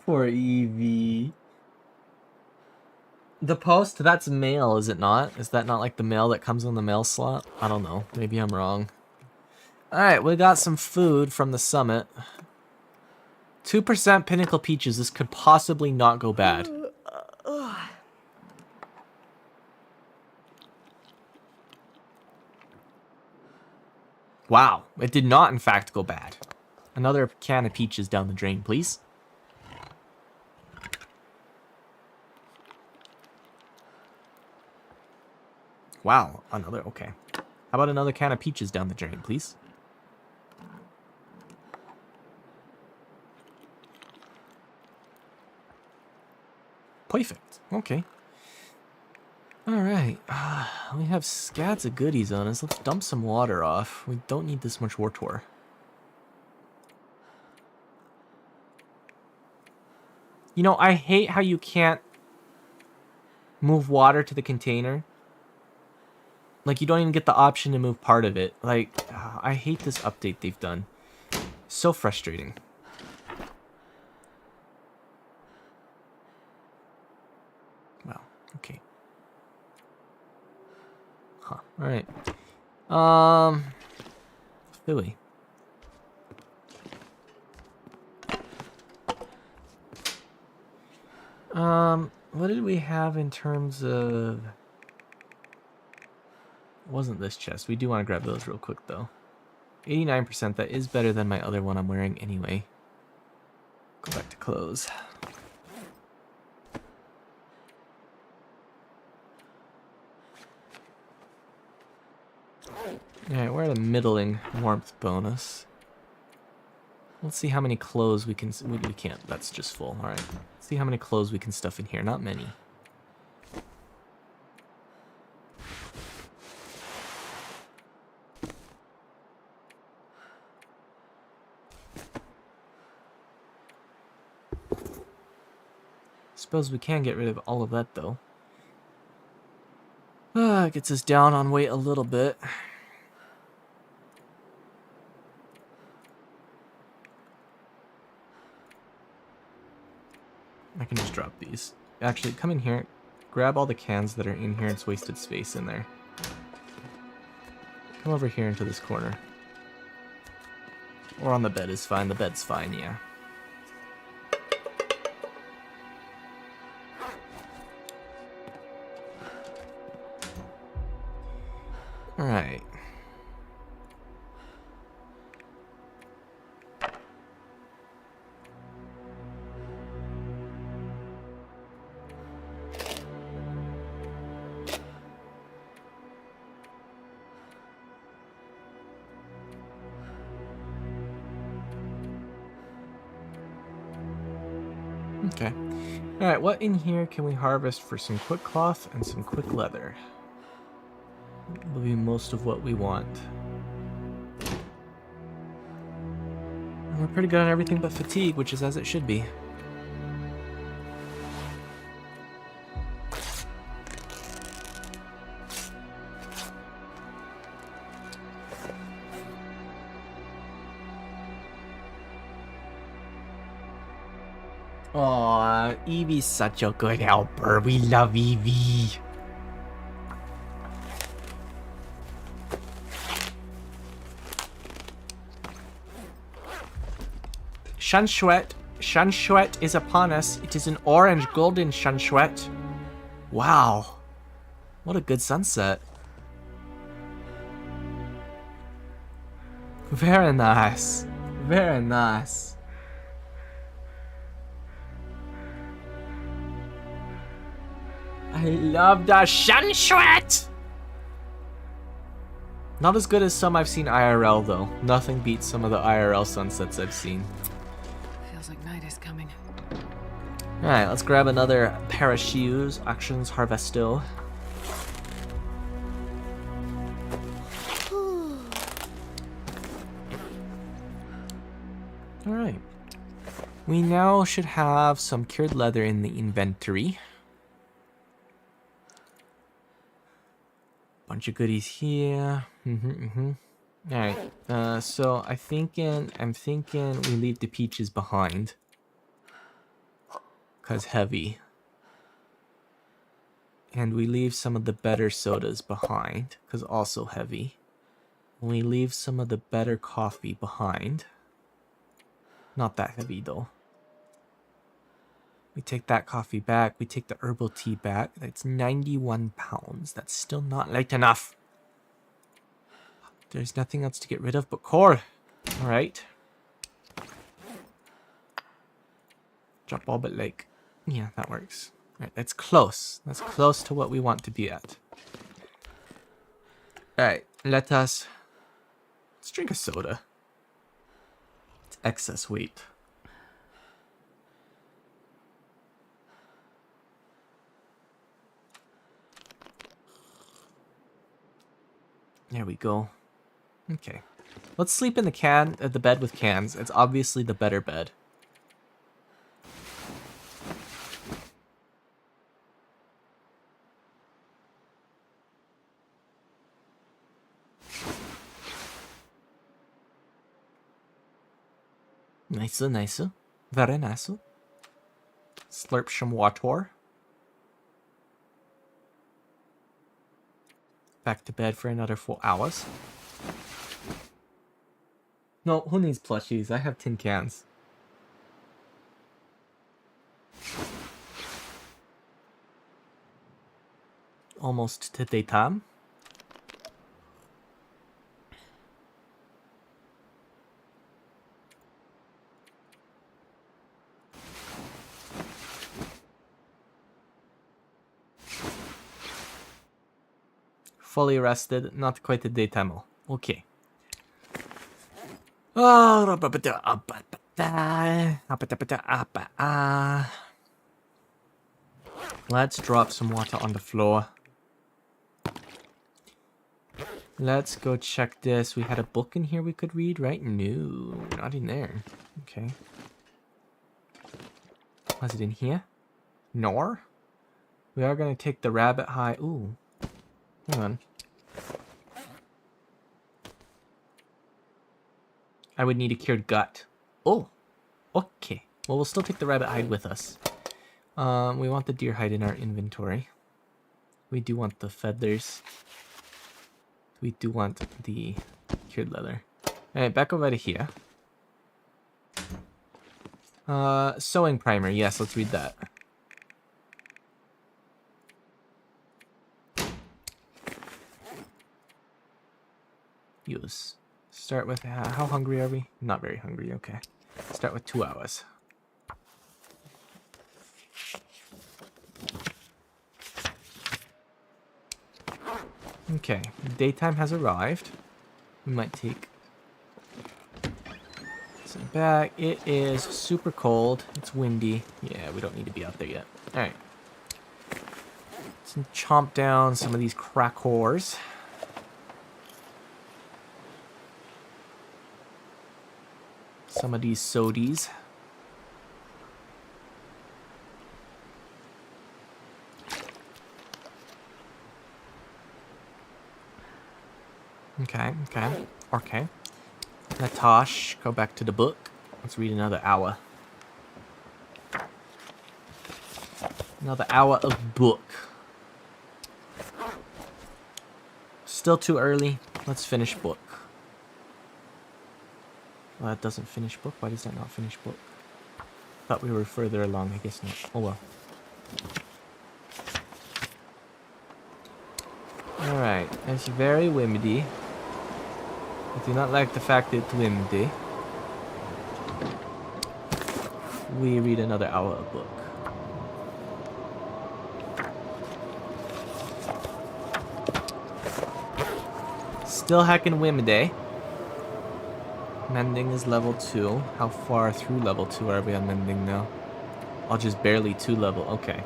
Speaker 2: Poor Evie. The post, that's mail, is it not? Is that not like the mail that comes on the mail slot? I don't know. Maybe I'm wrong. Alright, we got some food from the summit. 2% pinnacle peaches. This could possibly not go bad. Wow, it did not in fact go bad. Another can of peaches down the drain, please. Wow, another, okay. How about another can of peaches down the drain, please? Perfect, okay. Alright, we have scads of goodies on us. Let's dump some water off. We don't need this much Wartor. You know, I hate how you can't move water to the container. Like, you don't even get the option to move part of it. Like, I hate this update they've done. So frustrating. Wow, okay. Huh, alright. Philly. What did we have in terms of... It wasn't this chest. We do want to grab those real quick, though. 89%, that is better than my other one I'm wearing anyway. Go back to clothes. Alright, we're at a middling warmth bonus. Let's see how many clothes we can... We can't. That's just full. All right. Let's see how many clothes we can stuff in here. Not many. Suppose we can get rid of all of that, though. Gets us down on weight a little bit. I can just drop these. Actually, come in here. Grab all the cans that are in here. It's wasted space in there. Come over here into this corner. Or on the bed is fine. The bed's fine, yeah. Alright. Okay. Alright, what in here can we harvest for some quick cloth and some quick leather? Will be most of what we want. And we're pretty good on everything but fatigue, which is as it should be. Aw, Evie's such a good helper. We love Evie. Shanshwet is upon us. It is an orange golden Shanshwet. Wow. What a good sunset. Very nice. Very nice. I love the Shanshwet! Not as good as some I've seen IRL though. Nothing beats some of the IRL sunsets I've seen.
Speaker 1: Feels like night is coming.
Speaker 2: Alright, let's grab another pair of shoes. Actions Harvesto. Alright. We now should have some cured leather in the inventory. Bunch of goodies here. Alright, so I'm thinking we leave the peaches behind. 'Cause heavy. And we leave some of the better sodas behind, 'cause also heavy. We leave some of the better coffee behind. Not that heavy though. We take that coffee back. We take the herbal tea back. That's 91 pounds. That's still not light enough. There's nothing else to get rid of but core. Alright. Drop all but like... Yeah, that works. Alright, that's close. That's close to what we want to be at. Alright, let's drink a soda. It's excess weight. There we go. Okay. Let's sleep in the bed with cans. It's obviously the better bed. Nice, nice. Very nice. Slurp some water. Back to bed for another 4 hours. No, who needs plushies? I have tin cans. Almost to daytime. Fully rested, not quite a daytime. Okay. Oh, let's drop some water on the floor. Let's go check this. We had a book in here we could read, right? No, not in there. Okay. Was it in here? Nor? We are going to take the rabbit hide. Ooh. Hang on. I would need a cured gut. Oh. Okay. Well, we'll still take the rabbit hide with us. We want the deer hide in our inventory. We do want the feathers. We do want the cured leather. Alright, back over to here. Sewing primer. Yes, let's read that. Use. Start with, how hungry are we? Not very hungry, okay. Start with 2 hours. Okay, daytime has arrived. We might take some back. It is super cold. It's windy. Yeah, we don't need to be out there yet. Alright. Let's chomp down some of these crack whores. Some of these sodies. Okay. Natosh, go back to the book. Let's read another hour. Another hour of book. Still too early. Let's finish book. Well, that doesn't finish book. Why does that not finish book? Thought we were further along. I guess not. Oh well. Alright. It's very windy. I do not like the fact that it's windy. We read another hour of book. Still hacking windy. Mending is level 2. How far through level 2 are we on mending now? Oh, just barely 2 level. Okay.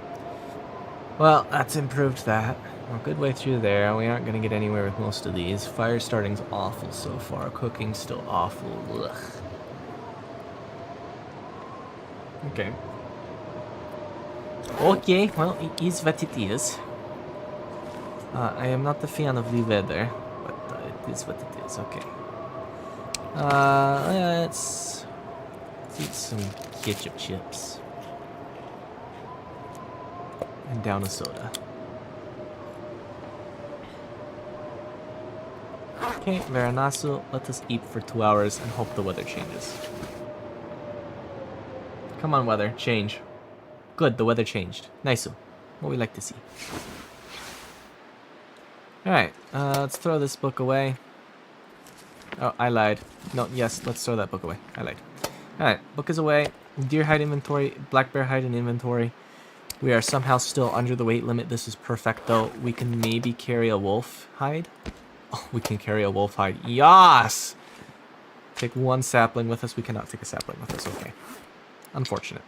Speaker 2: Well, that's improved that. A good way through there. We aren't going to get anywhere with most of these. Fire starting's awful so far. Cooking's still awful. Ugh. Okay. Okay, well, it is what it is. I am not a fan of the weather, but it is what it is. Okay. Let's eat some ketchup chips. And down a soda. Okay, Veranasu, let us eat for 2 hours and hope the weather changes. Come on, weather, change. Good, the weather changed. Nice. What we like to see. Alright, let's throw this book away. Oh, I lied. No, yes, let's throw that book away. I lied. Alright, book is away. Deer hide inventory, black bear hide in inventory. We are somehow still under the weight limit. This is perfecto. We can maybe carry a wolf hide. Oh, we can carry a wolf hide. Yes! Take 1 sapling with us. We cannot take a sapling with us. Okay. Unfortunate.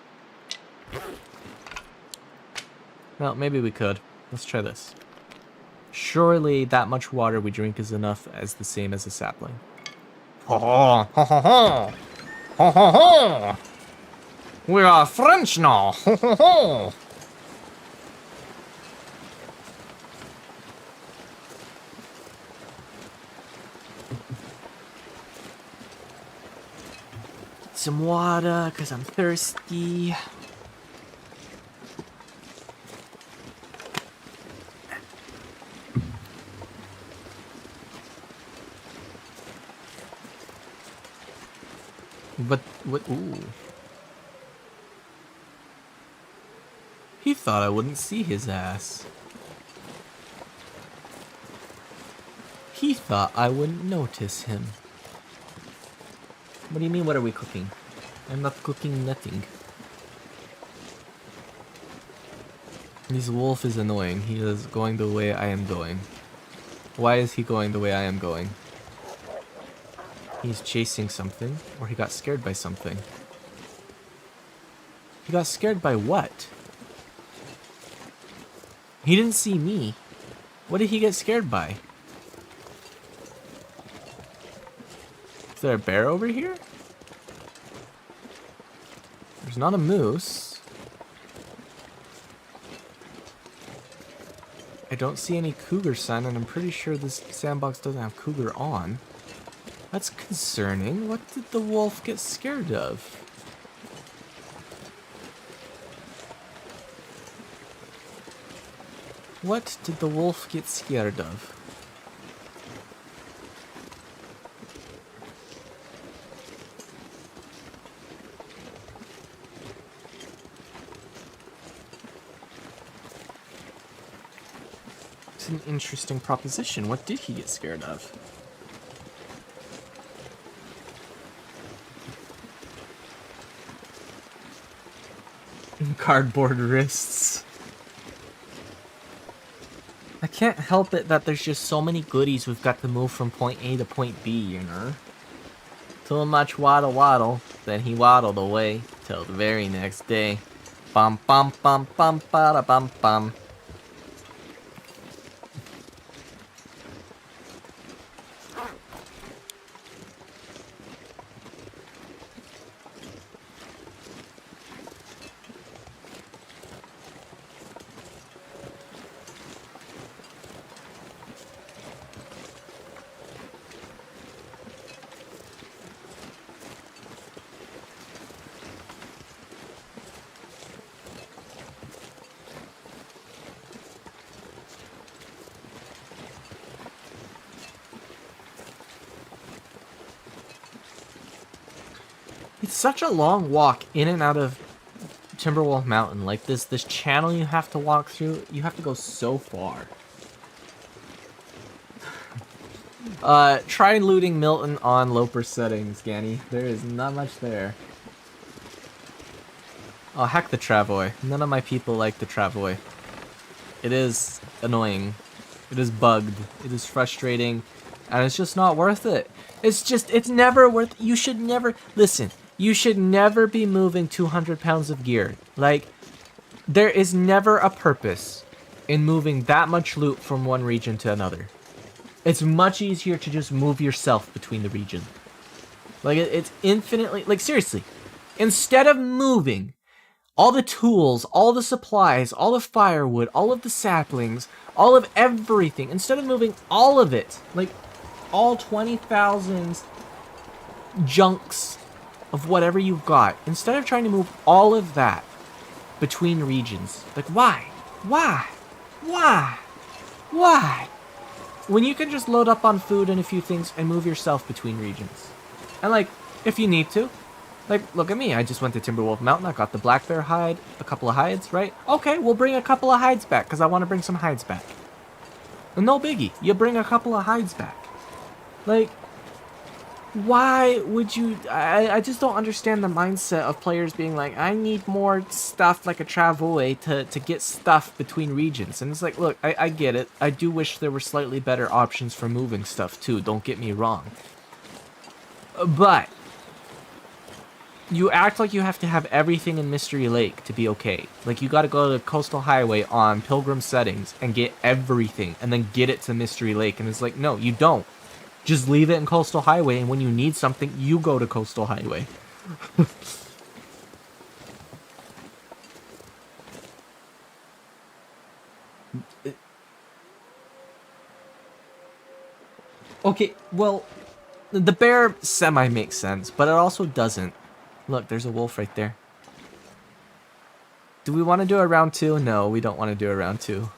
Speaker 2: Well, maybe we could. Let's try this. Surely that much water we drink is enough as the same as a sapling. Ho ho ho ho ho ho ho ho! We are French now. Ho ho ho! Some water, because I'm thirsty. But, what, ooh. He thought I wouldn't see his ass. He thought I wouldn't notice him. What do you mean, what are we cooking? I'm not cooking nothing. This wolf is annoying. He is going the way I am going. Why is he going the way I am going? He's chasing something, or he got scared by something. He got scared by what? He didn't see me. What did he get scared by? Is there a bear over here? There's not a moose. I don't see any cougar sign, and I'm pretty sure this sandbox doesn't have cougar on. That's concerning. What did the wolf get scared of? What did the wolf get scared of? It's an interesting proposition. What did he get scared of? Cardboard wrists. I can't help it that there's just so many goodies we've got to move from point A to point B, you know? Too much waddle waddle, then he waddled away till the very next day. Bum bum bum bum bada bum bum. It's such a long walk in and out of Timberwolf Mountain. Like this channel you have to walk through, you have to go so far. Try looting Milton on Loper settings, Ganny. There is not much there. Oh, heck the Travoy. None of my people like the Travoy. It is annoying. It is bugged. It is frustrating. And it's just not worth it. It's never worth it. You should never... Listen, you should never be moving 200 pounds of gear. Like, there is never a purpose in moving that much loot from one region to another. It's much easier to just move yourself between the regions. Like, it's infinitely... Like, seriously. Instead of moving all the tools, all the supplies, all the firewood, all of the saplings, all of everything, instead of moving all of it, like, all 20,000 junks of whatever you've got, instead of trying to move all of that between regions, like, why? Why? Why? Why? When you can just load up on food and a few things and move yourself between regions. And, like, if you need to. Like, look at me. I just went to Timberwolf Mountain. I got the black bear hide, a couple of hides, right? Okay, we'll bring a couple of hides back because I want to bring some hides back. No biggie. You bring a couple of hides back. Like, why would you... I just don't understand the mindset of players being like, I need more stuff like a Travoy to get stuff between regions. And it's like, look, I get it. I do wish there were slightly better options for moving stuff too. Don't get me wrong. But you act like you have to have everything in Mystery Lake to be okay. Like, you gotta go to Coastal Highway on Pilgrim settings and get everything and then get it to Mystery Lake. And it's like, no, you don't. Just leave it in Coastal Highway, and when you need something, you go to Coastal Highway. Okay, well, the bear semi makes sense, but it also doesn't. Look, there's a wolf right there. Do we want to do a round 2? No, we don't want to do a round 2.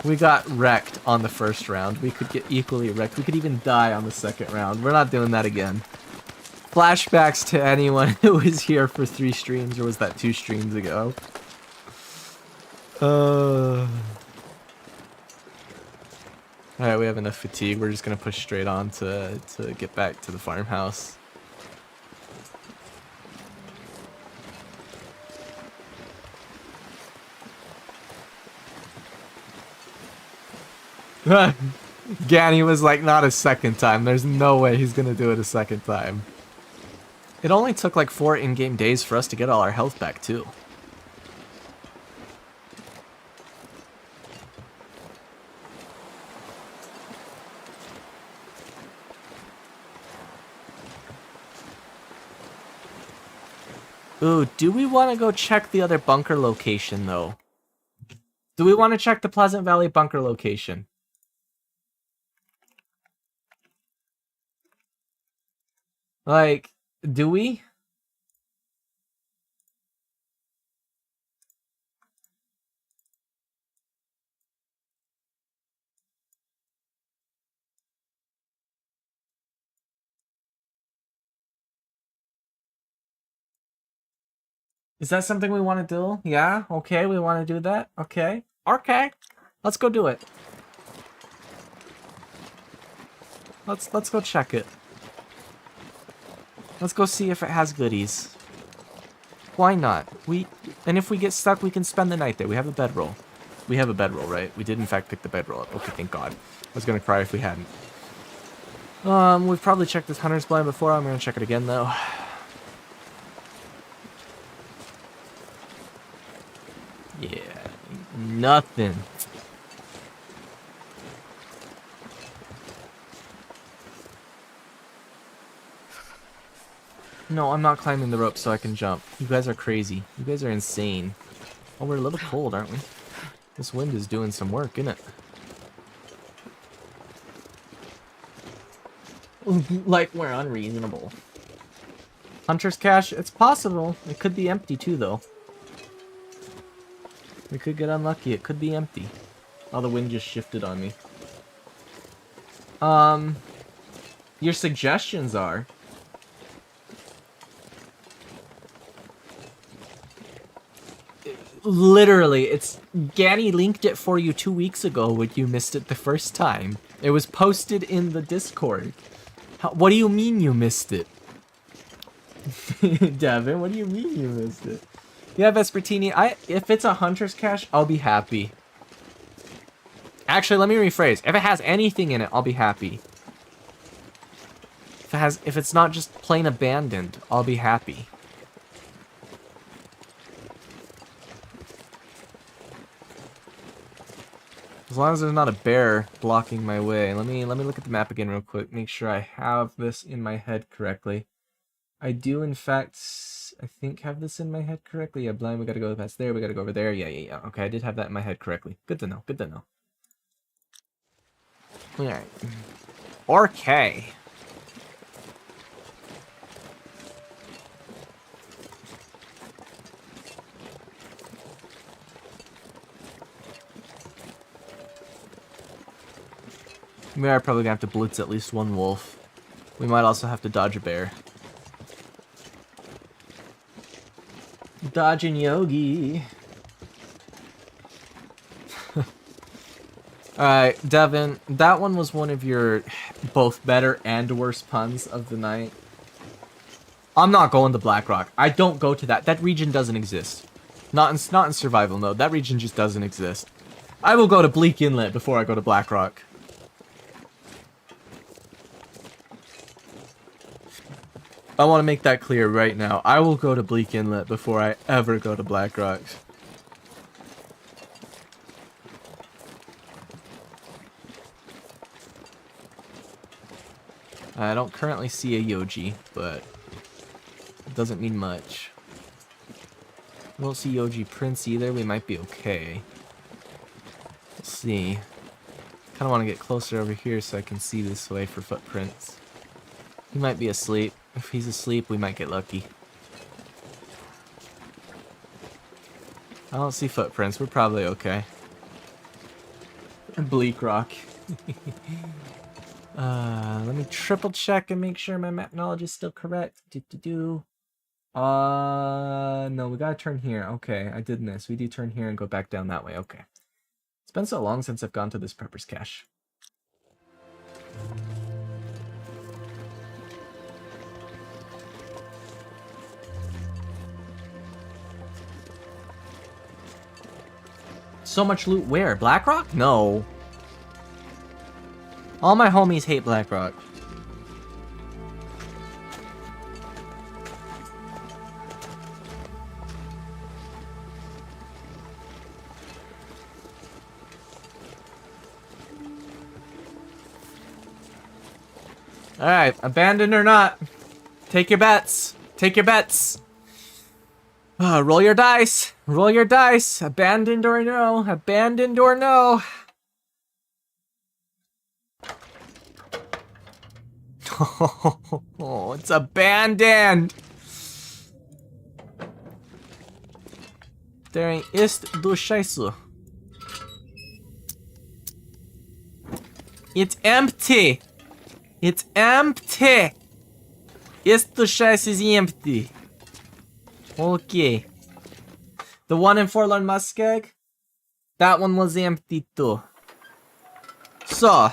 Speaker 2: We got wrecked on the first round. We could get equally wrecked. We could even die on the second round. We're not doing that again. Flashbacks to anyone who was here for 3 streams, or was that 2 streams ago? Alright, we have enough fatigue. We're just gonna push straight on to get back to the farmhouse. Ganny was like, not a second time. There's no way he's gonna do it a second time. It only took like 4 in-game days for us to get all our health back, too. Ooh, do we want to go check the other bunker location, though? Do we want to check the Pleasant Valley bunker location? Like, do we? Is that something we want to do? Yeah? Okay, we want to do that? Okay. Okay. Let's go do it. Let's go check it. Let's go see if it has goodies. Why not? And if we get stuck, we can spend the night there. We have a bedroll. We have a bedroll, right? We did in fact pick the bedroll up. Okay, thank God. I was gonna cry if we hadn't. We've probably checked this hunter's blind before. I'm gonna check it again though. Yeah, nothing. No, I'm not climbing the rope so I can jump. You guys are crazy. You guys are insane. Oh, we're a little cold, aren't we? This wind is doing some work, isn't it? Like, we're unreasonable. Hunter's cache? It's possible. It could be empty too, though. We could get unlucky. It could be empty. Oh, the wind just shifted on me. Your suggestions are... Literally, it's... Ganny linked it for you 2 weeks ago when you missed it the first time. It was posted in the Discord. What do you mean you missed it? Devin, what do you mean you missed it? Yeah, Vespertini, if it's a hunter's cache, I'll be happy. Actually, let me rephrase. If it has anything in it, I'll be happy. If it's not just plain abandoned, I'll be happy. As long as there's not a bear blocking my way. Let me look at the map again real quick. Make sure I have this in my head correctly. I do, in fact, I think have this in my head correctly. Yeah, blind, we gotta go past there, we gotta go over there. Yeah. Okay, I did have that in my head correctly. Good to know, good to know. Alright. Okay. We are probably gonna have to blitz at least one wolf. We might also have to dodge a bear. Dodging Yogi. Alright, Devin, that one was one of your both better and worse puns of the night. I'm not going to Blackrock. I don't go to that. That region doesn't exist. Not in survival mode. That region just doesn't exist. I will go to Bleak Inlet before I go to Blackrock. I want to make that clear right now. I will go to Bleak Inlet before I ever go to Blackrock. I don't currently see a Yoji, but it doesn't mean much. I don't see Yoji Prince either. We might be okay. Let's see. Kind of want to get closer over here so I can see this way for footprints. He might be asleep. If he's asleep, we might get lucky. I don't see footprints. We're probably okay. Bleak Rock. Let me triple check and make sure my map knowledge is still correct. No, we gotta turn here. Okay, I did miss. We do turn here and go back down that way. Okay. It's been so long since I've gone to this prepper's cache. So much loot where? Blackrock? No. All my homies hate Blackrock. Alright, abandoned or not. Take your bets. Take your bets. Roll your dice. Roll your dice. Abandoned or no. Abandoned or no. Oh, it's abandoned. Der ist du Scheiße. It's empty. It's empty. Ist du Scheiße is empty. Okay. The one in Forlorn Muskeg? That one was empty too. So,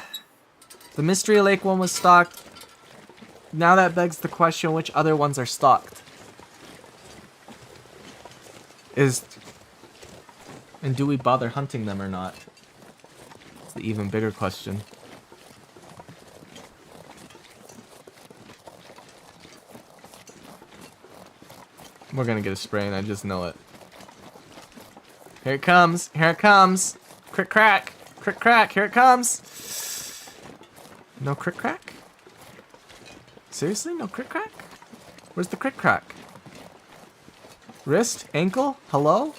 Speaker 2: the Mystery Lake one was stocked. Now that begs the question, which other ones are stocked? And do we bother hunting them or not? It's the even bigger question. We're gonna get a spray and I just know it. Here it comes. Here it comes. Crick crack. Crick crack. Here it comes. No crick crack? Seriously? No crick crack? Where's the crick crack? Wrist? Ankle? Hello?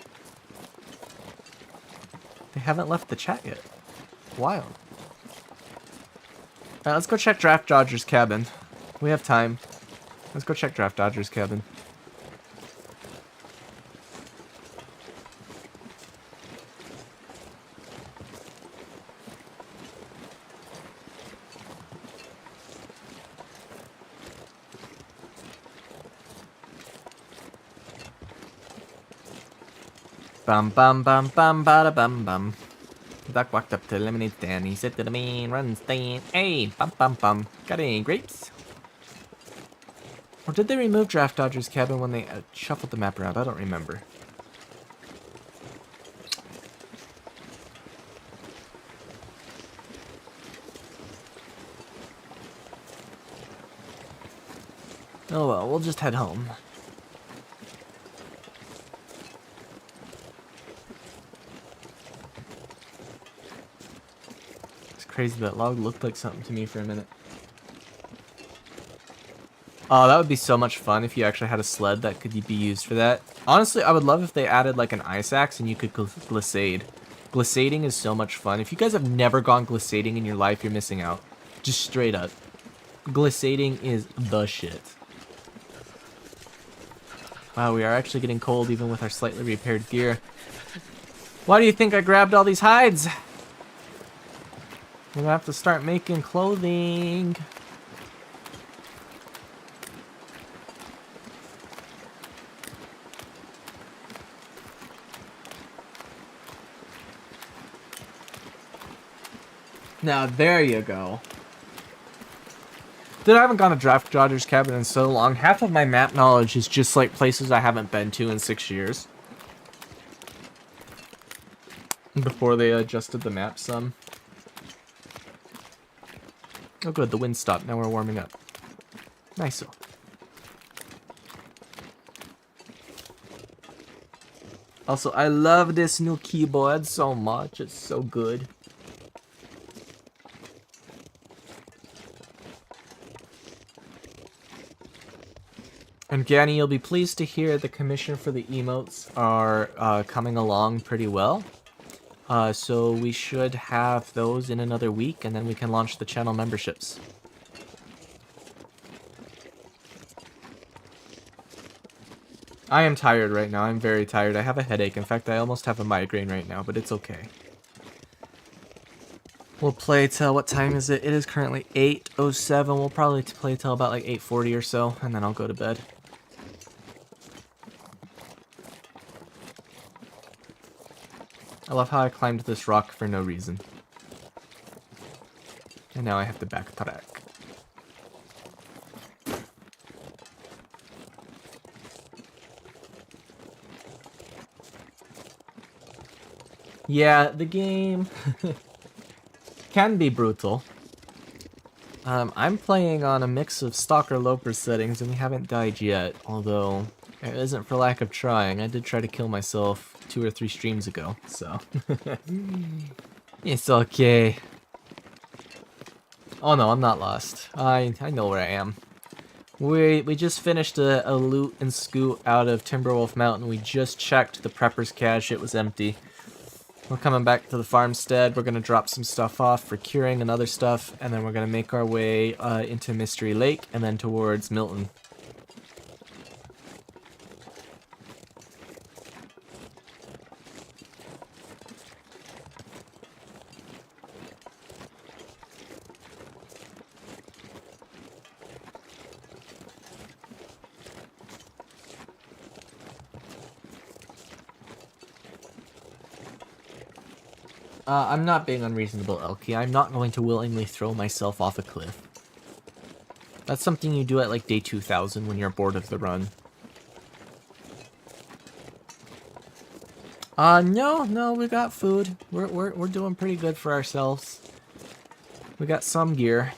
Speaker 2: They haven't left the chat yet. Wild. Alright, let's go check Draft Dodger's cabin. We have time. Let's go check Draft Dodger's cabin. Bum bum bum bum bada bum bum. Duck walked up to Lemonade Stand. He said to the main run stand, "Hey, bum bum bum. Got any grapes?" Or did they remove Draft Dodger's cabin when they shuffled the map around? I don't remember. Oh well, we'll just head home. Crazy, that log looked like something to me for a minute. Oh, that would be so much fun if you actually had a sled that could be used for that. Honestly, I would love if they added like an ice axe and you could glissade. Glissading is so much fun. If you guys have never gone glissading in your life, you're missing out. Just straight up. Glissading is the shit. Wow, we are actually getting cold even with our slightly repaired gear. Why do you think I grabbed all these hides? We're gonna have to start making clothing. Now there you go. Dude, I haven't gone to Draft Dodger's cabin in so long. Half of my map knowledge is just like places I haven't been to in 6 years. Before they adjusted the map some. Oh good, the wind stopped. Now we're warming up. Nice. Also, I love this new keyboard so much. It's so good. And Ganny, you'll be pleased to hear the commission for the emotes are coming along pretty well. So we should have those in another week, and then we can launch the channel memberships. I am tired right now. I'm very tired. I have a headache. In fact, I almost have a migraine right now, but it's okay. We'll play till, what time is it? It is currently 8:07. We'll probably play till about like 8:40 or so, and then I'll go to bed. I love how I climbed this rock for no reason. And now I have to backtrack. Yeah, the game can be brutal. I'm playing on a mix of Stalker Loper settings and we haven't died yet, although it isn't for lack of trying. I did try to kill myself 2 or 3 streams ago, so it's okay. Oh no, I'm not lost. I know where I am. We just finished a loot and scoot out of Timberwolf Mountain. We just checked the prepper's cache, it was empty. We're coming back to the farmstead. We're going to drop some stuff off for curing and other stuff, and then we're going to make our way into Mystery Lake and then towards Milton. I'm not being unreasonable, Elkie. I'm not going to willingly throw myself off a cliff. That's something you do at like day 2000 when you're bored of the run. No, we got food. We're doing pretty good for ourselves. We got some gear.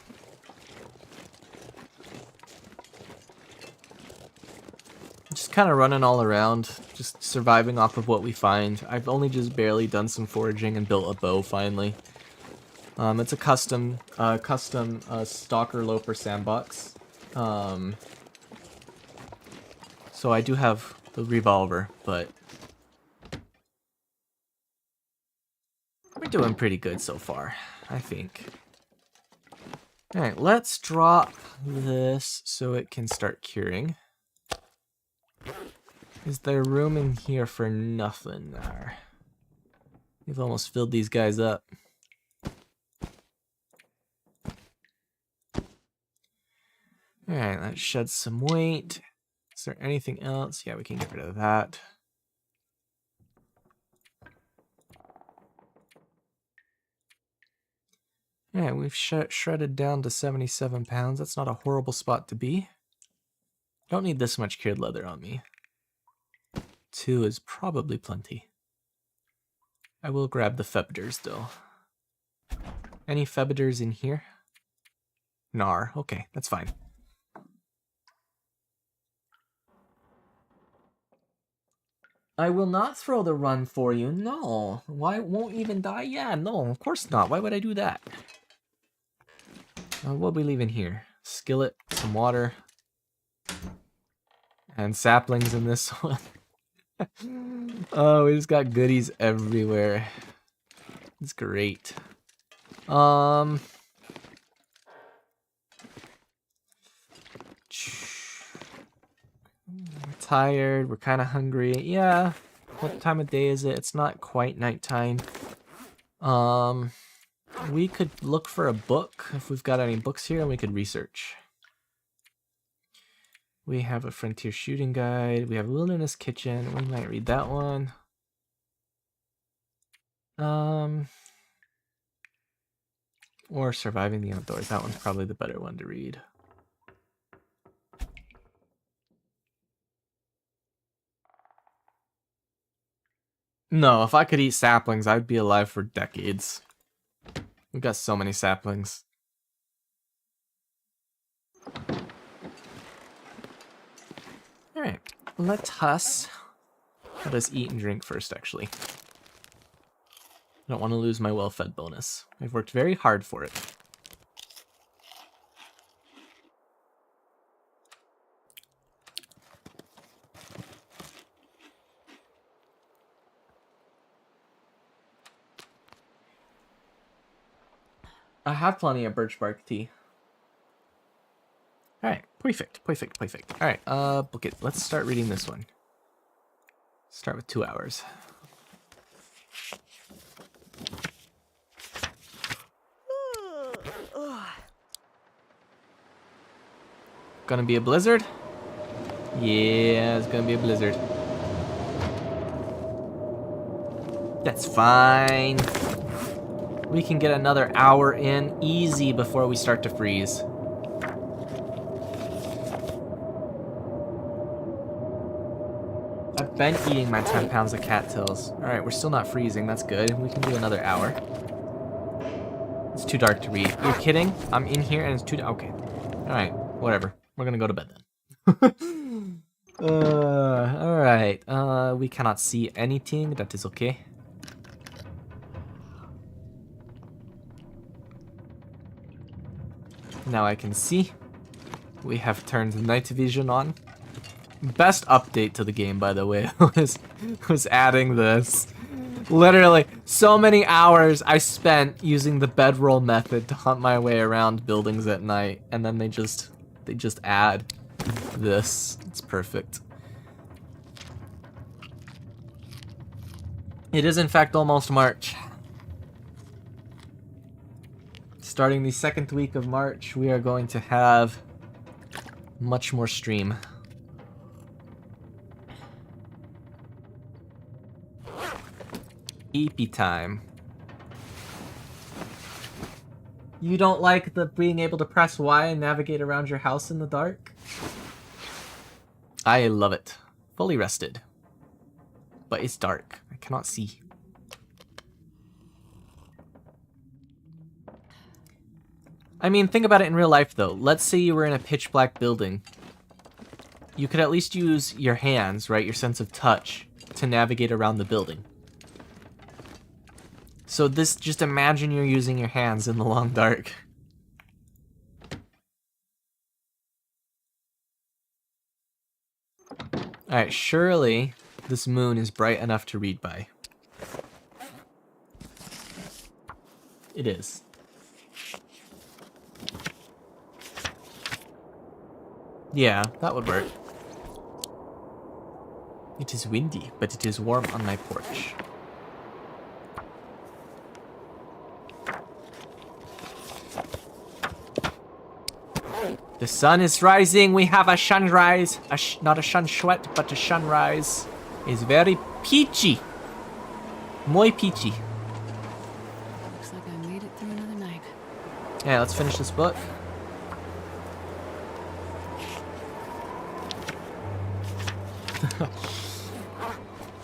Speaker 2: Just kind of running all around, just surviving off of what we find. I've only just barely done some foraging and built a bow finally. It's a custom Stalker Loper sandbox. So I do have the revolver, but we're doing pretty good so far, I think. Alright, let's drop this so it can start curing. Is there room in here for nothing there? We've almost filled these guys up. Alright, let's shed some weight. Is there anything else? Yeah, we can get rid of that. Alright, we've shredded down to 77 pounds. That's not a horrible spot to be. Don't need this much cured leather on me. 2 is probably plenty. I will grab the feathers though. Any feathers in here? Nar. Okay, that's fine. I will not throw the run for you. No. Why won't even die? Yeah, no, of course not. Why would I do that? What are we leaving here? Skillet, some water, and saplings in this one. Oh, we just got goodies everywhere. It's great. We're tired. We're kind of hungry. Yeah. What time of day is it? It's not quite nighttime. We could look for a book if we've got any books here, and we could research. We have a frontier shooting guide. We have Wilderness Kitchen. We might read that one. Or Surviving the Outdoors. That one's probably the better one to read. No, if I could eat saplings, I'd be alive for decades. We've got so many saplings. Alright, let us eat and drink first, actually. I don't want to lose my well-fed bonus. I've worked very hard for it. I have plenty of birch bark tea. Alright, perfect. Alright, book it. Let's start reading this one. Start with 2 hours. Gonna be a blizzard? Yeah, it's gonna be a blizzard. That's fine. We can get another hour in easy before we start to freeze. I've been eating my 10 pounds of cattails. Alright, we're still not freezing. That's good. We can do another hour. Let's too dark to read. You're kidding? I'm in here and it's too dark. Okay. Alright, whatever. We're gonna go to bed then. Alright. We cannot see anything. That is okay. Now I can see. We have turned night vision on. Best update to the game, by the way, was adding this. Literally, so many hours I spent using the bedroll method to hunt my way around buildings at night, and then they just add this. It's perfect. It is in fact almost March. Starting the second week of March, we are going to have much more stream. EP time. You don't like the being able to press Y and navigate around your house in the dark? I love it. Fully rested. But it's dark. I cannot see. I mean, think about it in real life though. Let's say you were in a pitch black building. You could at least use your hands, right? Your sense of touch to navigate around the building. So this, just imagine you're using your hands in the long dark. Alright, surely this moon is bright enough to read by. It is. Yeah, that would work. It is windy, but it is warm on my porch. The sun is rising. We have a sunrise. Not a sunsweat, but a sunrise. It's very peachy. Muy peachy.
Speaker 1: Looks like I made it through another night.
Speaker 2: Yeah, let's finish this book.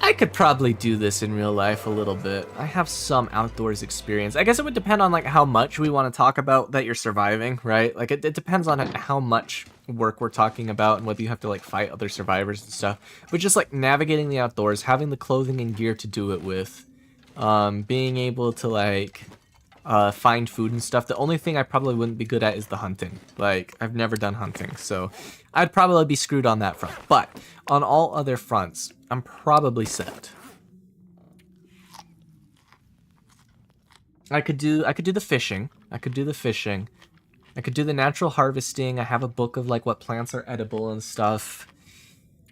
Speaker 2: I could probably do this in real life a little bit. I have some outdoors experience. I guess it would depend on like how much we want to talk about that you're surviving, right? Like it depends on how much work we're talking about and whether you have to like fight other survivors and stuff. But just like navigating the outdoors, having the clothing and gear to do it with, being able to like find food and stuff. The only thing I probably wouldn't be good at is the hunting. Like I've never done hunting, so I'd probably be screwed on that front. But on all other fronts, I'm probably set. I could do the fishing. I could do the natural harvesting. I have a book of like what plants are edible and stuff.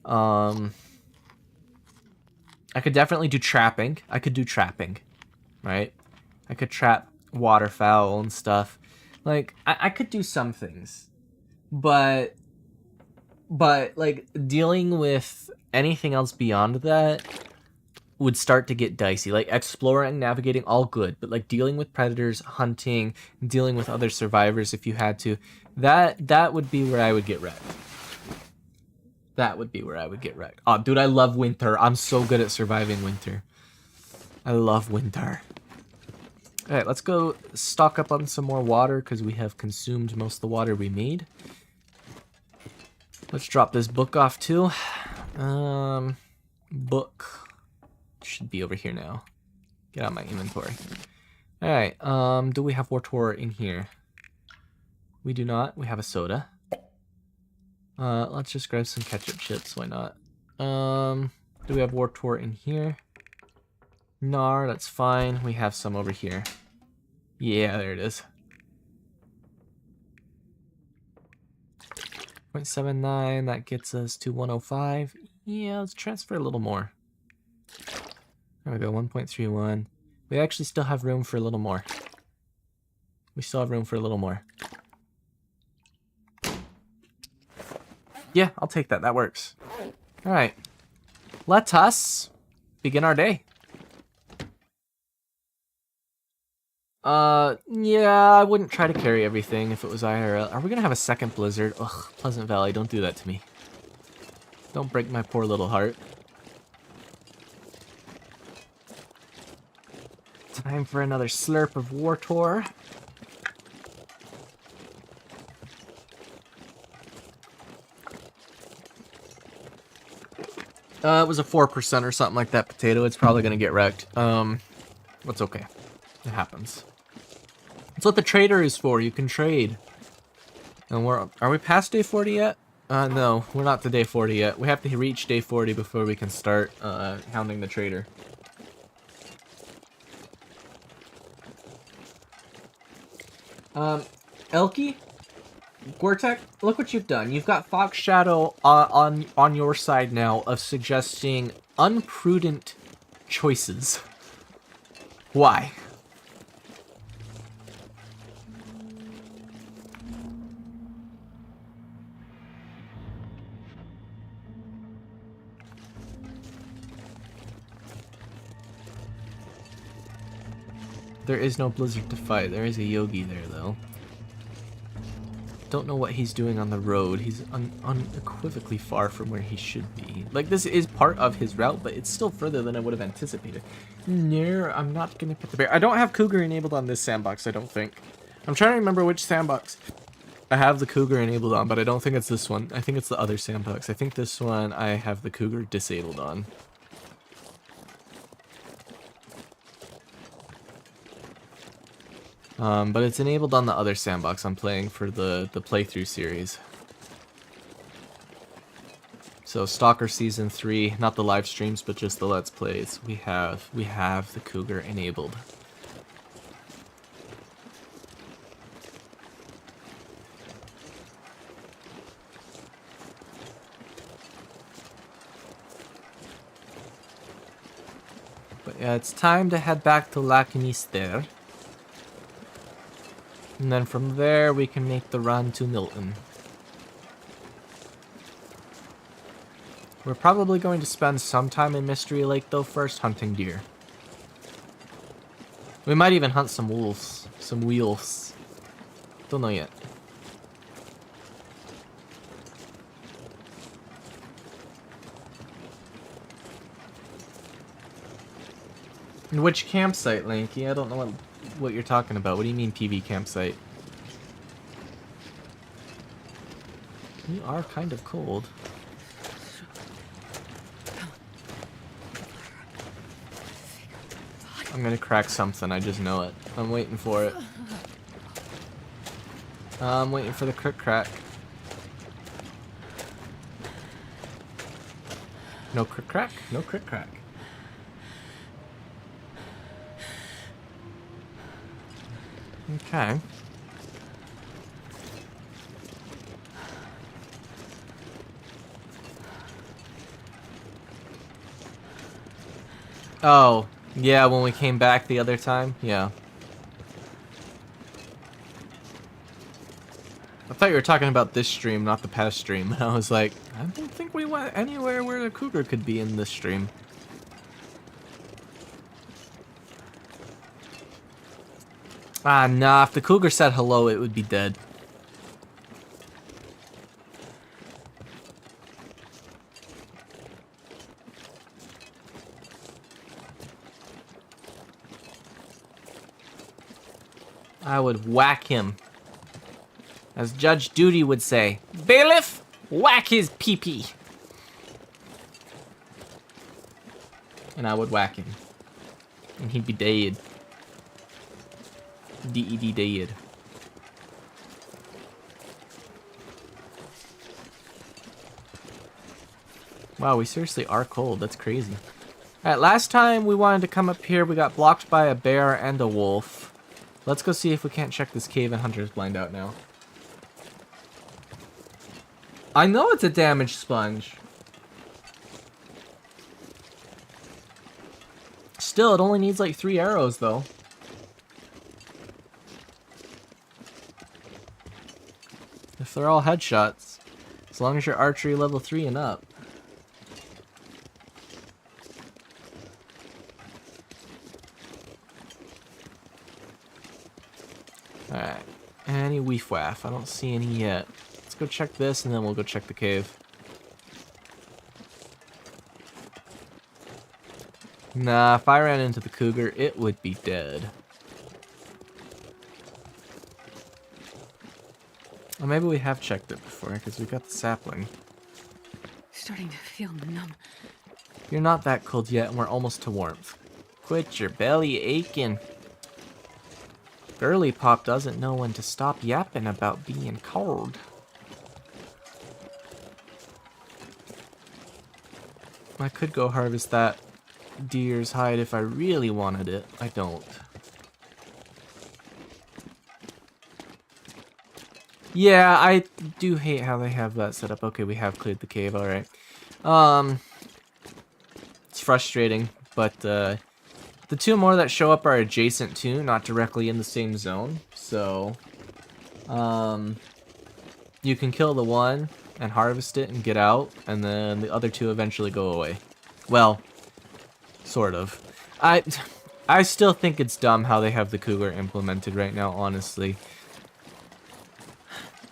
Speaker 2: I could definitely do trapping. Right? I could trap waterfowl and stuff. Like I could do some things. But like dealing with anything else beyond that would start to get dicey. Like exploring, navigating, all good, but like dealing with predators, hunting, dealing with other survivors if you had to, that would be where I would get wrecked. Oh, dude, I love winter. I'm so good at surviving winter. I love winter. All right, let's go stock up on some more water because we have consumed most of the water we made. Let's drop this book off too. Book should be over here now. Get out my inventory. All right. Do we have Wartor in here? We do not. We have a soda. Let's just grab some ketchup chips. Why not? Do we have Wartor in here? No, that's fine. We have some over here. Yeah, there it is. 0.79, that gets us to 105. Yeah, let's transfer a little more. There we go, 1.31. We actually still have room for a little more. Yeah, I'll take that. That works. All right. Let us begin our day. Yeah, I wouldn't try to carry everything if it was IRL. Are we gonna have a second blizzard? Ugh, Pleasant Valley, don't do that to me. Don't break my poor little heart. Time for another slurp of Wartor. It was a 4% or something like that potato. It's probably gonna get wrecked. What's okay. It happens. That's what the trader is for. You can trade. And are we past day 40 yet? No, we're not to day 40 yet. We have to reach day 40 before we can start hounding the trader. Elky, Gortek, look what you've done. You've got Fox Shadow on your side now of suggesting unprudent choices. Why? There is no Blizzard to fight. There is a Yogi there, though. Don't know what he's doing on the road. He's unequivocally far from where he should be. Like, this is part of his route, but it's still further than I would have anticipated. No, I'm not gonna put the bear. I don't have Cougar enabled on this sandbox, I don't think. I'm trying to remember which sandbox I have the Cougar enabled on, but I don't think it's this one. I think it's the other sandbox. I think this one I have the Cougar disabled on. But it's enabled on the other sandbox I'm playing for the playthrough series. So Stalker Season 3, not the live streams, but just the Let's Plays. We have the Cougar enabled. But yeah, it's time to head back to Lacanister. And then from there, we can make the run to Milton. We're probably going to spend some time in Mystery Lake, though, first hunting deer. We might even hunt some wolves. Some wheels. Don't know yet. Which campsite, Lanky? I don't know what you're talking about. What do you mean PV campsite? You are kind of cold. I'm gonna crack something, I just know it. I'm waiting for it. I'm waiting for the crick crack. No crick crack? No crick crack. Okay. Oh, yeah, when we came back the other time? Yeah. I thought you were talking about this stream, not the past stream. I was like, I don't think we went anywhere where a cougar could be in this stream. Ah, nah, if the cougar said hello, it would be dead. I would whack him. As Judge Judy would say, bailiff, whack his pee-pee. And I would whack him. And he'd be dead. D-E-D dead. Wow, we seriously are cold. That's crazy. Alright, last time we wanted to come up here, we got blocked by a bear and a wolf. Let's go see if we can't check this cave and Hunter's Blind out now. I know it's a damaged sponge. Still, it only needs like 3 arrows, though. If they're all headshots. As long as you're archery level 3 and up. Alright. Any weef waff? I don't see any yet. Let's go check this and then we'll go check the cave. Nah, if I ran into the cougar, it would be dead. Or maybe we have checked it before, because we got the sapling.
Speaker 1: Starting to feel numb.
Speaker 2: You're not that cold yet, and we're almost to warmth. Quit your belly aching. Girly Pop doesn't know when to stop yapping about being cold. I could go harvest that deer's hide if I really wanted it. I don't. Yeah, I do hate how they have that set up. Okay, we have cleared the cave, alright. It's frustrating, but the two more that show up are adjacent to, not directly in the same zone. So, you can kill the one and harvest it and get out, and then the other two eventually go away. Well, sort of. I still think it's dumb how they have the cougar implemented right now, honestly.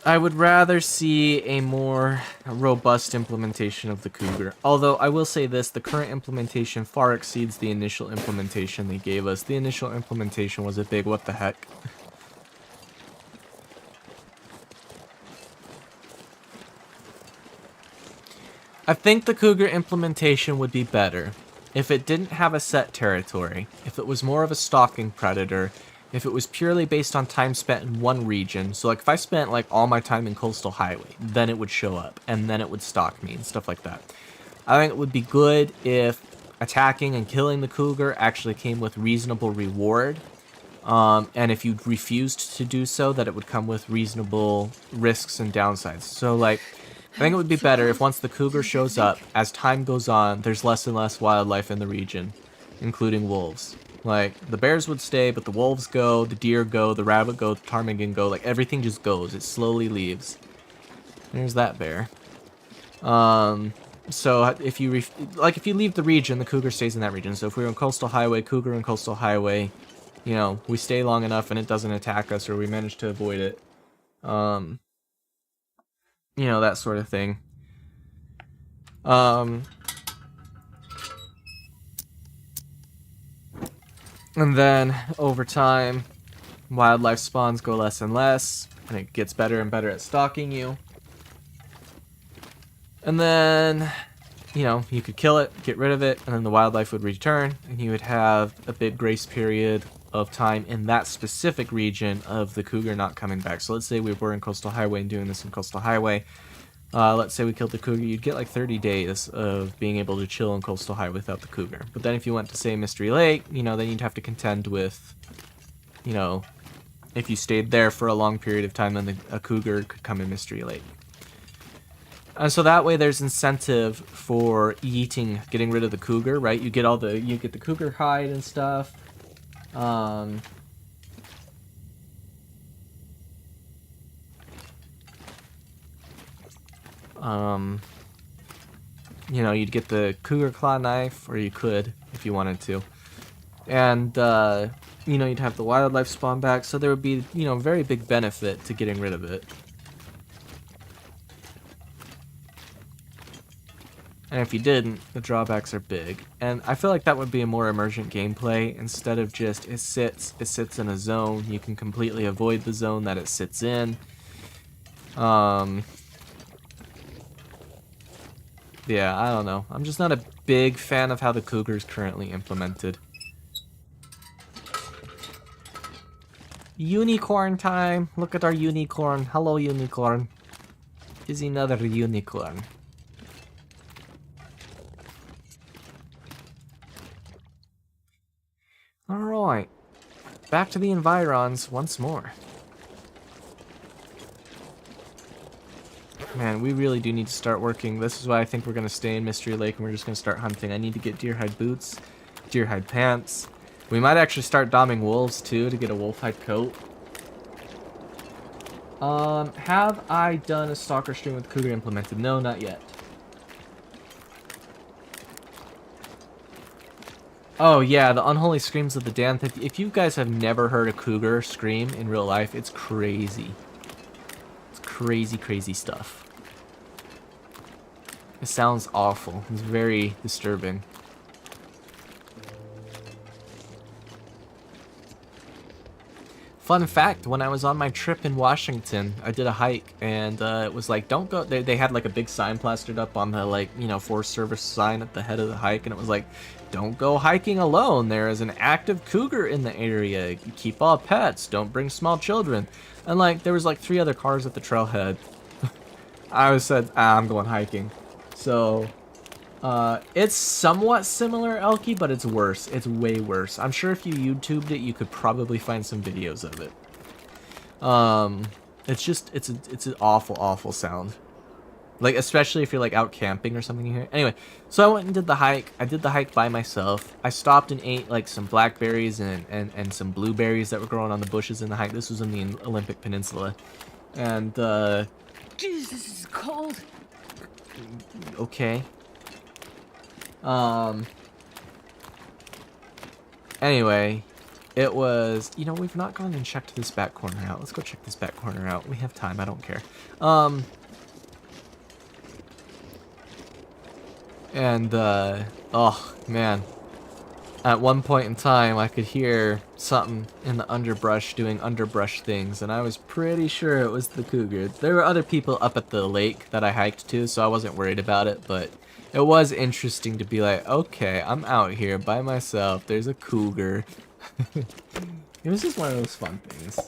Speaker 2: I would rather see a more robust implementation of the cougar. Although, I will say this, the current implementation far exceeds the initial implementation they gave us. The initial implementation was a big what the heck. I think the cougar implementation would be better if it didn't have a set territory, if it was more of a stalking predator, if it was purely based on time spent in one region. So like if I spent like all my time in Coastal Highway, then it would show up and then it would stalk me and stuff like that. I think it would be good if attacking and killing the cougar actually came with reasonable reward. And if you refused to do so, that it would come with reasonable risks and downsides. So like, I think it would be better if once the cougar shows up, as time goes on, there's less and less wildlife in the region, including wolves. Like, the bears would stay, but the wolves go, the deer go, the rabbit go, the ptarmigan go, like, everything just goes. It slowly leaves. There's that bear. So, if you leave the region, the cougar stays in that region. So, if we were on Coastal Highway, cougar in Coastal Highway, you know, we stay long enough and it doesn't attack us, or we manage to avoid it. You know, that sort of thing. And then, over time, wildlife spawns go less and less, and it gets better and better at stalking you. And then, you know, you could kill it, get rid of it, and then the wildlife would return, and you would have a big grace period of time in that specific region of the cougar not coming back. So let's say we were in Coastal Highway and doing this in Coastal Highway. Let's say we killed the cougar, you'd get like 30 days of being able to chill in Coastal Highway without the cougar. But then if you went to, say, Mystery Lake, you know, then you'd have to contend with, you know, if you stayed there for a long period of time, then a cougar could come in Mystery Lake. And so that way there's incentive for getting rid of the cougar, right? You get the cougar hide and stuff. You know, you'd get the cougar claw knife, or you could, if you wanted to. And, you know, you'd have the wildlife spawn back, so there would be, you know, very big benefit to getting rid of it. And if you didn't, the drawbacks are big. And I feel like that would be a more emergent gameplay, instead of just, it sits in a zone, you can completely avoid the zone that it sits in. Yeah, I don't know. I'm just not a big fan of how the cougar is currently implemented. Unicorn time! Look at our unicorn. Hello, unicorn. Is another unicorn. Alright. Back to the environs once more. Man, we really do need to start working. This is why I think we're going to stay in Mystery Lake and we're just going to start hunting. I need to get deer hide boots, deer hide pants. We might actually start doming wolves too to get a wolf hide coat. Have I done a Stalker stream with cougar implemented? No, not yet. Oh yeah, the unholy screams of the damned. If you guys have never heard a cougar scream in real life, it's crazy. It's crazy, crazy stuff. It sounds awful. It's very disturbing. Fun fact, when I was on my trip in Washington, I did a hike, and it was like, don't go, they had like a big sign plastered up on the, like, you know, Forest Service sign at the head of the hike, and it was like, don't go hiking alone, there is an active cougar in the area, keep all pets, don't bring small children. And like, there was like 3 other cars at the trailhead. I said, I'm going hiking. So, it's somewhat similar, Elky, but it's worse. It's way worse. I'm sure if you YouTubed it, you could probably find some videos of it. It's just, it's an awful, awful sound. Like, especially if you're, like, out camping or something here. Anyway, so I went and did the hike. I did the hike by myself. I stopped and ate, like, some blackberries and some blueberries that were growing on the bushes in the hike. This was in the Olympic Peninsula. And,
Speaker 1: Jeez, this is cold.
Speaker 2: Okay. Anyway, it was, you know, we've not gone and checked this back corner out. Let's go check this back corner out. We have time, I don't care. And, oh, man. At one point in time, I could hear something in the underbrush doing underbrush things, and I was pretty sure it was the cougar. There were other people up at the lake that I hiked to, so I wasn't worried about it, but it was interesting to be like, okay, I'm out here by myself, there's a cougar. It was just one of those fun things.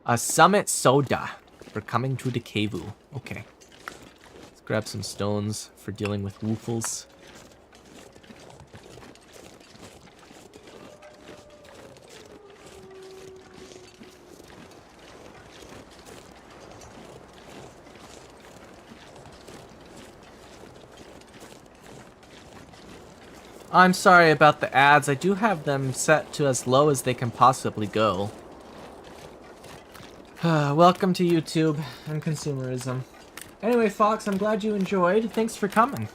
Speaker 2: A summit soda. We're coming to the cave. Okay. Let's grab some stones for dealing with woofles. I'm sorry about the ads. I do have them set to as low as they can possibly go. Welcome to YouTube and consumerism. Anyway, Fox, I'm glad you enjoyed. Thanks for coming.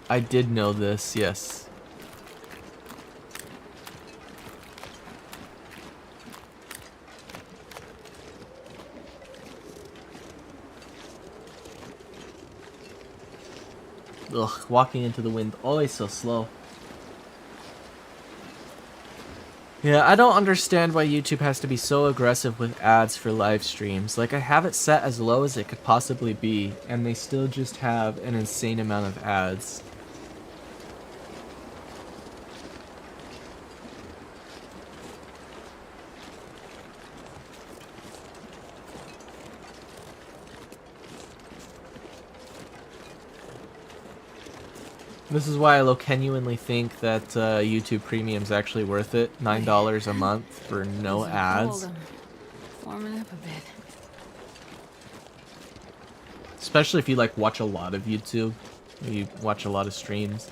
Speaker 2: I did know this, yes. Ugh, walking into the wind, always so slow. Yeah, I don't understand why YouTube has to be so aggressive with ads for live streams. Like, I have it set as low as it could possibly be, and they still just have an insane amount of ads. This is why I genuinely think that YouTube Premium is actually worth it. $9 a month for no ads.
Speaker 1: Warming up a bit.
Speaker 2: Especially if you like watch a lot of YouTube. You watch a lot of streams.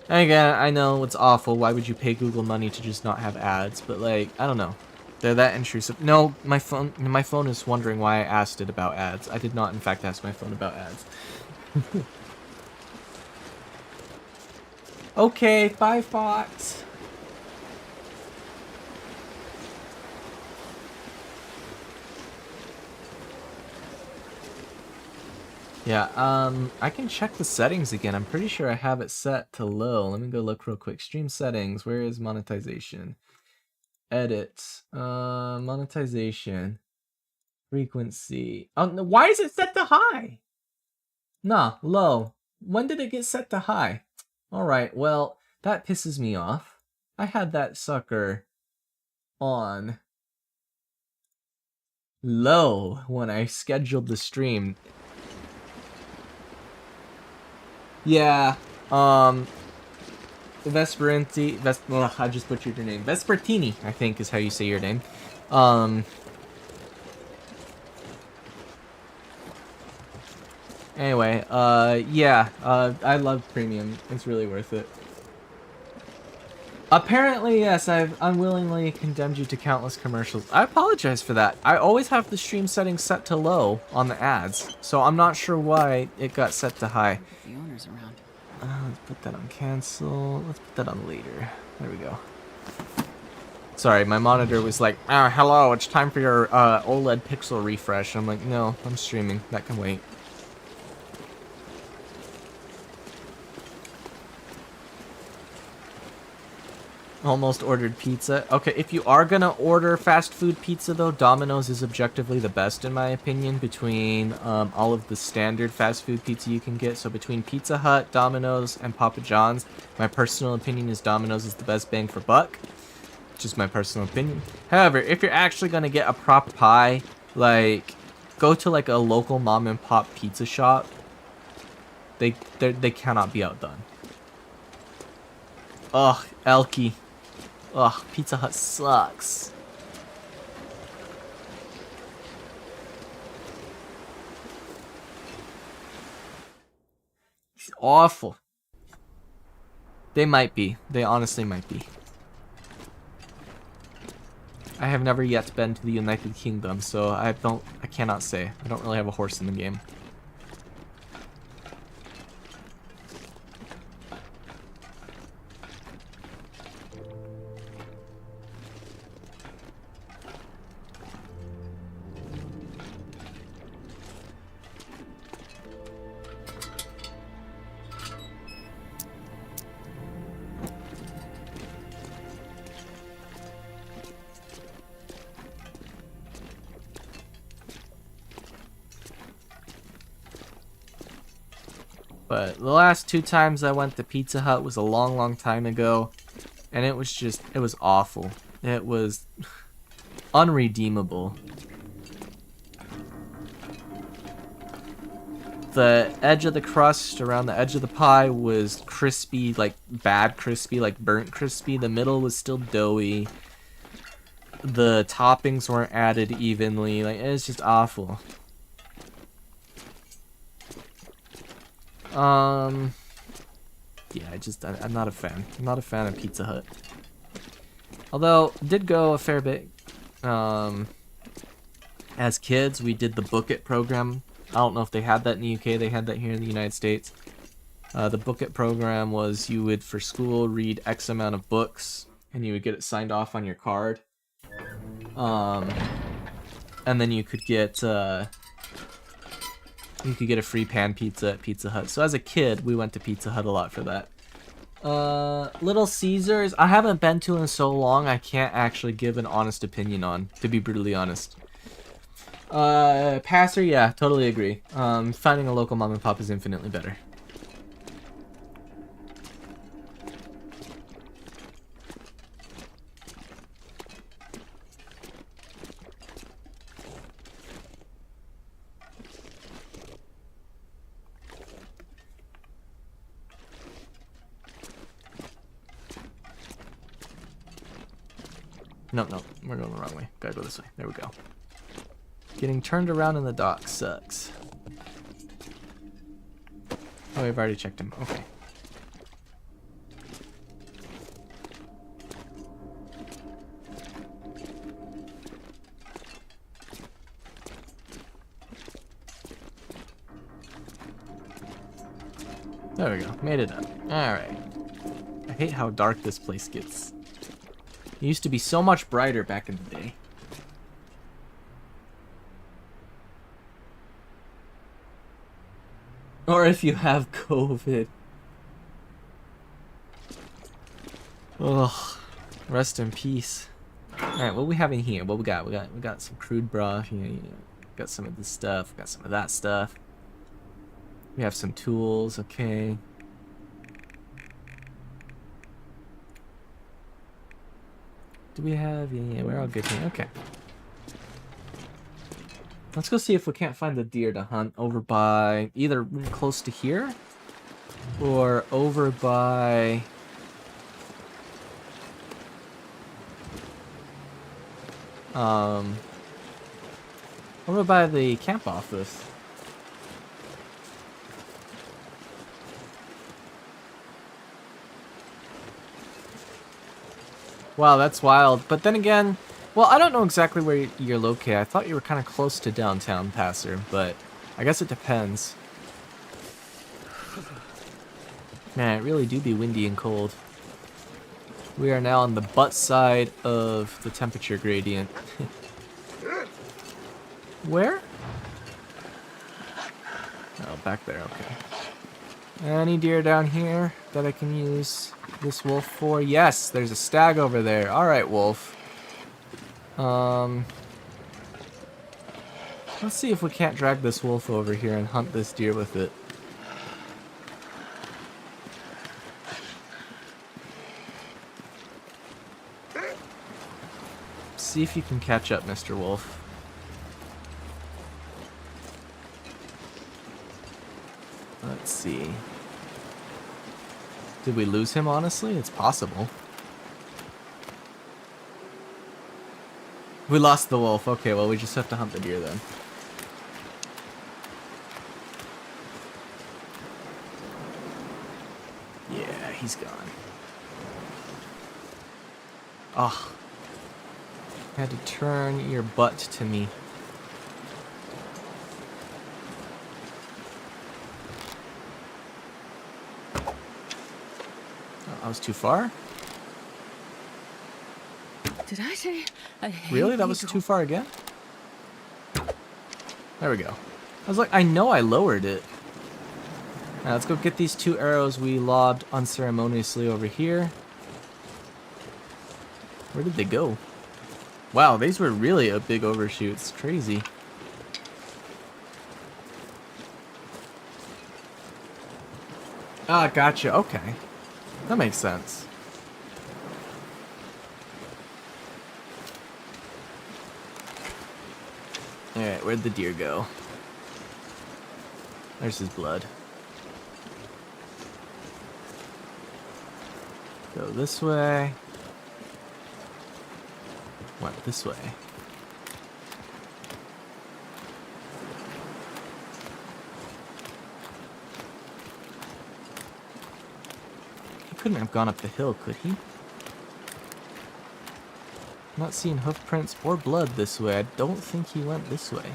Speaker 2: And again, I know it's awful. Why would you pay Google money to just not have ads? But like, I don't know. They're that intrusive. No, my phone is wondering why I asked it about ads. I did not, in fact, ask my phone about ads. Okay, bye, Fox. Yeah, I can check the settings again. I'm pretty sure I have it set to low. Let me go look real quick. Stream settings. Where is monetization? Edit. Monetization. Frequency. Oh, no, why is it set to high? Nah, low. When did it get set to high? Alright, well, that pisses me off. I had that sucker on low when I scheduled the stream. Yeah, Vesperanti, I just butchered your name. Vespertini, I think is how you say your name. Anyway, yeah, I love Premium. It's really worth it. Apparently, yes, I've unwillingly condemned you to countless commercials. I apologize for that. I always have the stream settings set to low on the ads, so I'm not sure why it got set to high.
Speaker 1: The owner's around.
Speaker 2: Let's put that on cancel. Let's put that on later. There we go. Sorry, my monitor was like, hello, it's time for your OLED pixel refresh. I'm like, no, I'm streaming. That can wait. Almost ordered pizza. Okay, if you are gonna order fast food pizza though, Domino's is objectively the best in my opinion between all of the standard fast food pizza you can get. So between Pizza Hut, Domino's, and Papa John's, my personal opinion is Domino's is the best bang for buck. Just my personal opinion. However, if you're actually gonna get a proper pie, like go to like a local mom and pop pizza shop. They cannot be outdone. Ugh, Elky. Ugh, Pizza Hut sucks. It's awful. They might be. They honestly might be. I have never yet been to the United Kingdom, so I cannot say. I don't really have a horse in the game. But the last 2 times I went to Pizza Hut was a long, long time ago. And it was awful. It was unredeemable. The edge of the crust around the edge of the pie was crispy, like bad crispy, like burnt crispy. The middle was still doughy. The toppings weren't added evenly. Like, it was just awful. Yeah, I'm not a fan. I'm not a fan of Pizza Hut. Although, did go a fair bit. As kids, we did the Book It program. I don't know if they had that in the UK. They had that here in the United States. The Book It program was you would, for school, read X amount of books, and you would get it signed off on your card. And then you could get a free pan pizza at Pizza Hut. So as a kid, we went to Pizza Hut a lot for that. Little Caesars, I haven't been to in so long, I can't actually give an honest opinion on, to be brutally honest. Passer, yeah, totally agree. Finding a local mom and pop is infinitely better. No, we're going the wrong way. Gotta go this way. There we go. Getting turned around in the dock sucks. Oh, we've already checked him. Okay. There we go. Made it up. Alright. I hate how dark this place gets. It used to be so much brighter back in the day. Or if you have COVID. Ugh. Rest in peace. Alright, what we have in here? What we got? We got some crude broth. You know, got some of this stuff. Got some of that stuff. We have some tools. Okay. Do we have? Yeah, we're all good here. Okay. Let's go see if we can't find the deer to hunt over by either really close to here or over by over by the camp office. Wow, that's wild. But then again, well, I don't know exactly where you're located. I thought you were kind of close to downtown, Passer, but I guess it depends. Man, it really do be windy and cold. We are now on the butt side of the temperature gradient. Where? Oh, back there, okay. Any deer down here that I can use this wolf for? Yes, there's a stag over there. All right, wolf. Let's see if we can't drag this wolf over here and hunt this deer with it. See if you can catch up, Mr. Wolf. Let's see. Did we lose him, honestly? It's possible. We lost the wolf. Okay, well, we just have to hunt the deer then. Yeah, he's gone. Oh. Had to turn your butt to me. Oh, I was too far?
Speaker 1: Did I say I hate
Speaker 2: Really? That was too far again? There we go. I was like, I know I lowered it. Now let's go get these 2 arrows we lobbed unceremoniously over here. Where did they go? Wow, these were really a big overshoot. It's crazy. Ah, gotcha. Okay. That makes sense. Alright, where'd the deer go? There's his blood. Go this way. Went this way. He couldn't have gone up the hill, could he? I'm not seeing hoof prints or blood this way. I don't think he went this way.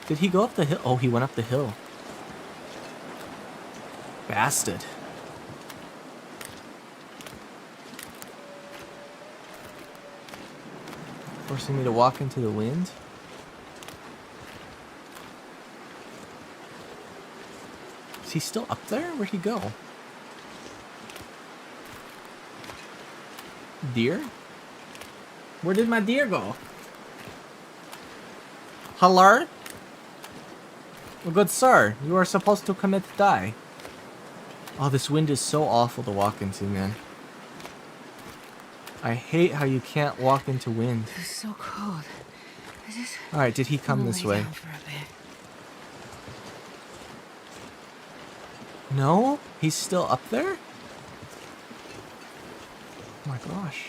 Speaker 2: Did he go up the hill? Oh, he went up the hill. Bastard. Forcing me to walk into the wind? Is he still up there? Where'd he go? Deer? Where did my deer go? Hello? Well, good sir, you are supposed to commit to die. Oh, this wind is so awful to walk into, man. I hate how you can't walk into wind.
Speaker 1: It's so cold.
Speaker 2: Alright, did he come this way? No? He's still up there? Oh my gosh.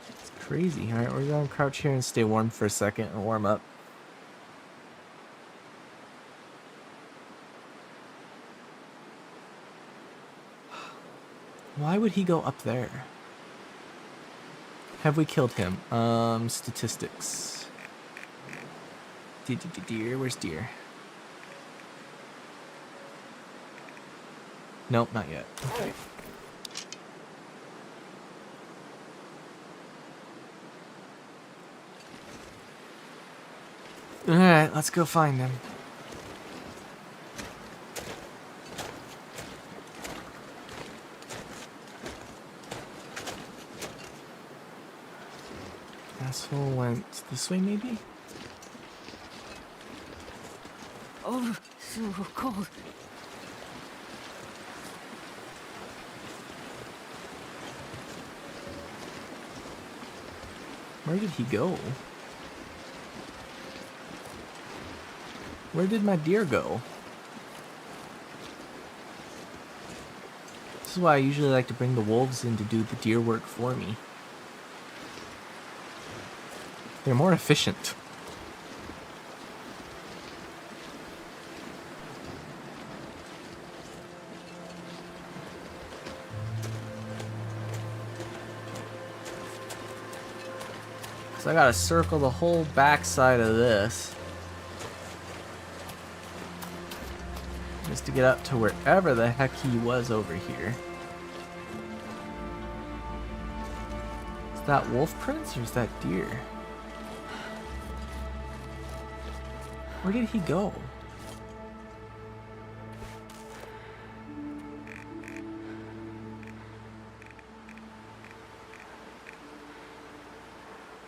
Speaker 2: It's crazy. Alright, we're gonna crouch here and stay warm for a second and warm up. Why would he go up there? Have we killed him? Statistics. Deer, where's deer? Nope, not yet. Okay. Alright, let's go find him. Asshole went this way, maybe?
Speaker 1: Oh, so cold.
Speaker 2: Where did he go? Where did my deer go? This is why I usually like to bring the wolves in to do the deer work for me. They're more efficient. So I gotta circle the whole backside of this just to get up to wherever the heck he was over here. Is that wolf prints or is that deer? Where did he go?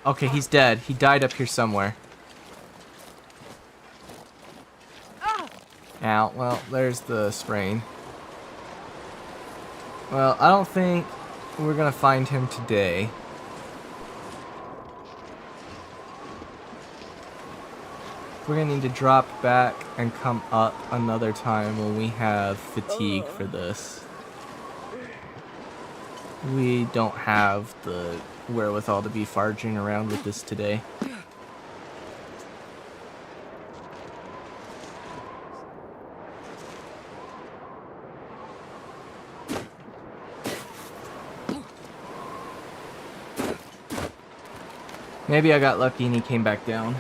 Speaker 2: Okay, he's dead. He died up here somewhere. Ow, well, there's the sprain. Well, I don't think we're gonna find him today. We're gonna need to drop back and come up another time when we have fatigue for this. We don't have the wherewithal to be farging around with this today. Maybe I got lucky and he came back down.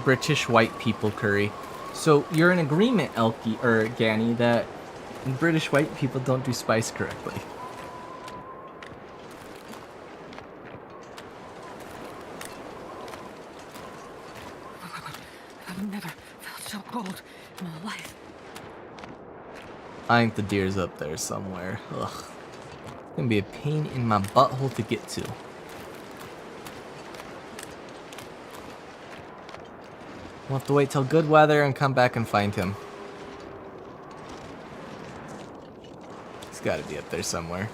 Speaker 2: British white people curry. So you're in agreement, Elkie or Ganny, that British white people don't do spice correctly.
Speaker 1: I've never felt so cold in my life.
Speaker 2: I think the deer's up there somewhere. Ugh. It's gonna be a pain in my butthole to get to. We'll have to wait till good weather and come back and find him. He's gotta be up there somewhere.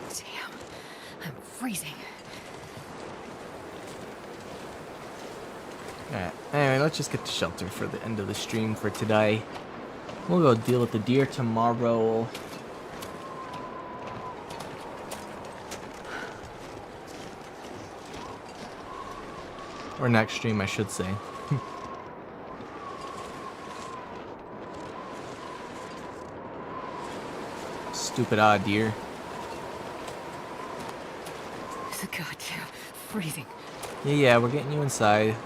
Speaker 1: Damn, I'm freezing.
Speaker 2: Alright, anyway, let's just get to shelter for the end of the stream for today. We'll go deal with the deer tomorrow. Or next stream, I should say. Stupid odd deer.
Speaker 1: It's a goddamn freezing.
Speaker 2: Yeah, we're getting you inside.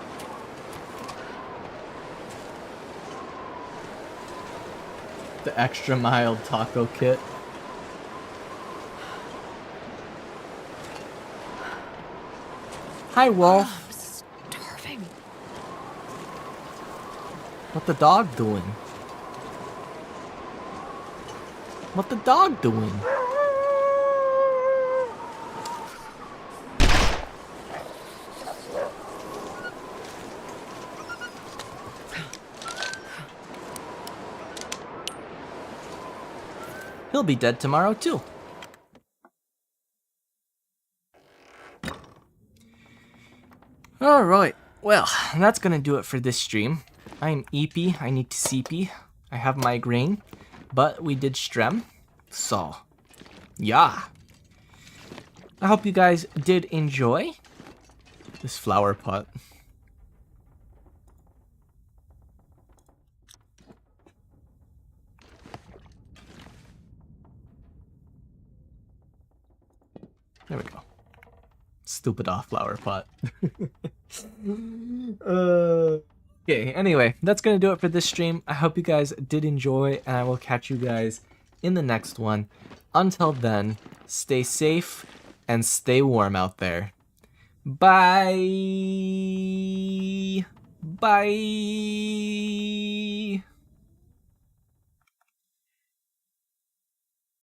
Speaker 2: The extra mild taco kit. Hi, Wolf.
Speaker 1: I'm starving.
Speaker 2: What the dog doing? What the dog doing? He'll be dead tomorrow too. Alright, well, that's gonna do it for this stream. I'm eepy, I need to seepy, I have migraine, but we did strem, so, yeah. I hope you guys did enjoy this flower pot. There we go. Stupid off flower pot. Okay, anyway, that's gonna do it for this stream. I hope you guys did enjoy, and I will catch you guys in the next one. Until then, stay safe and stay warm out there. Bye. Bye.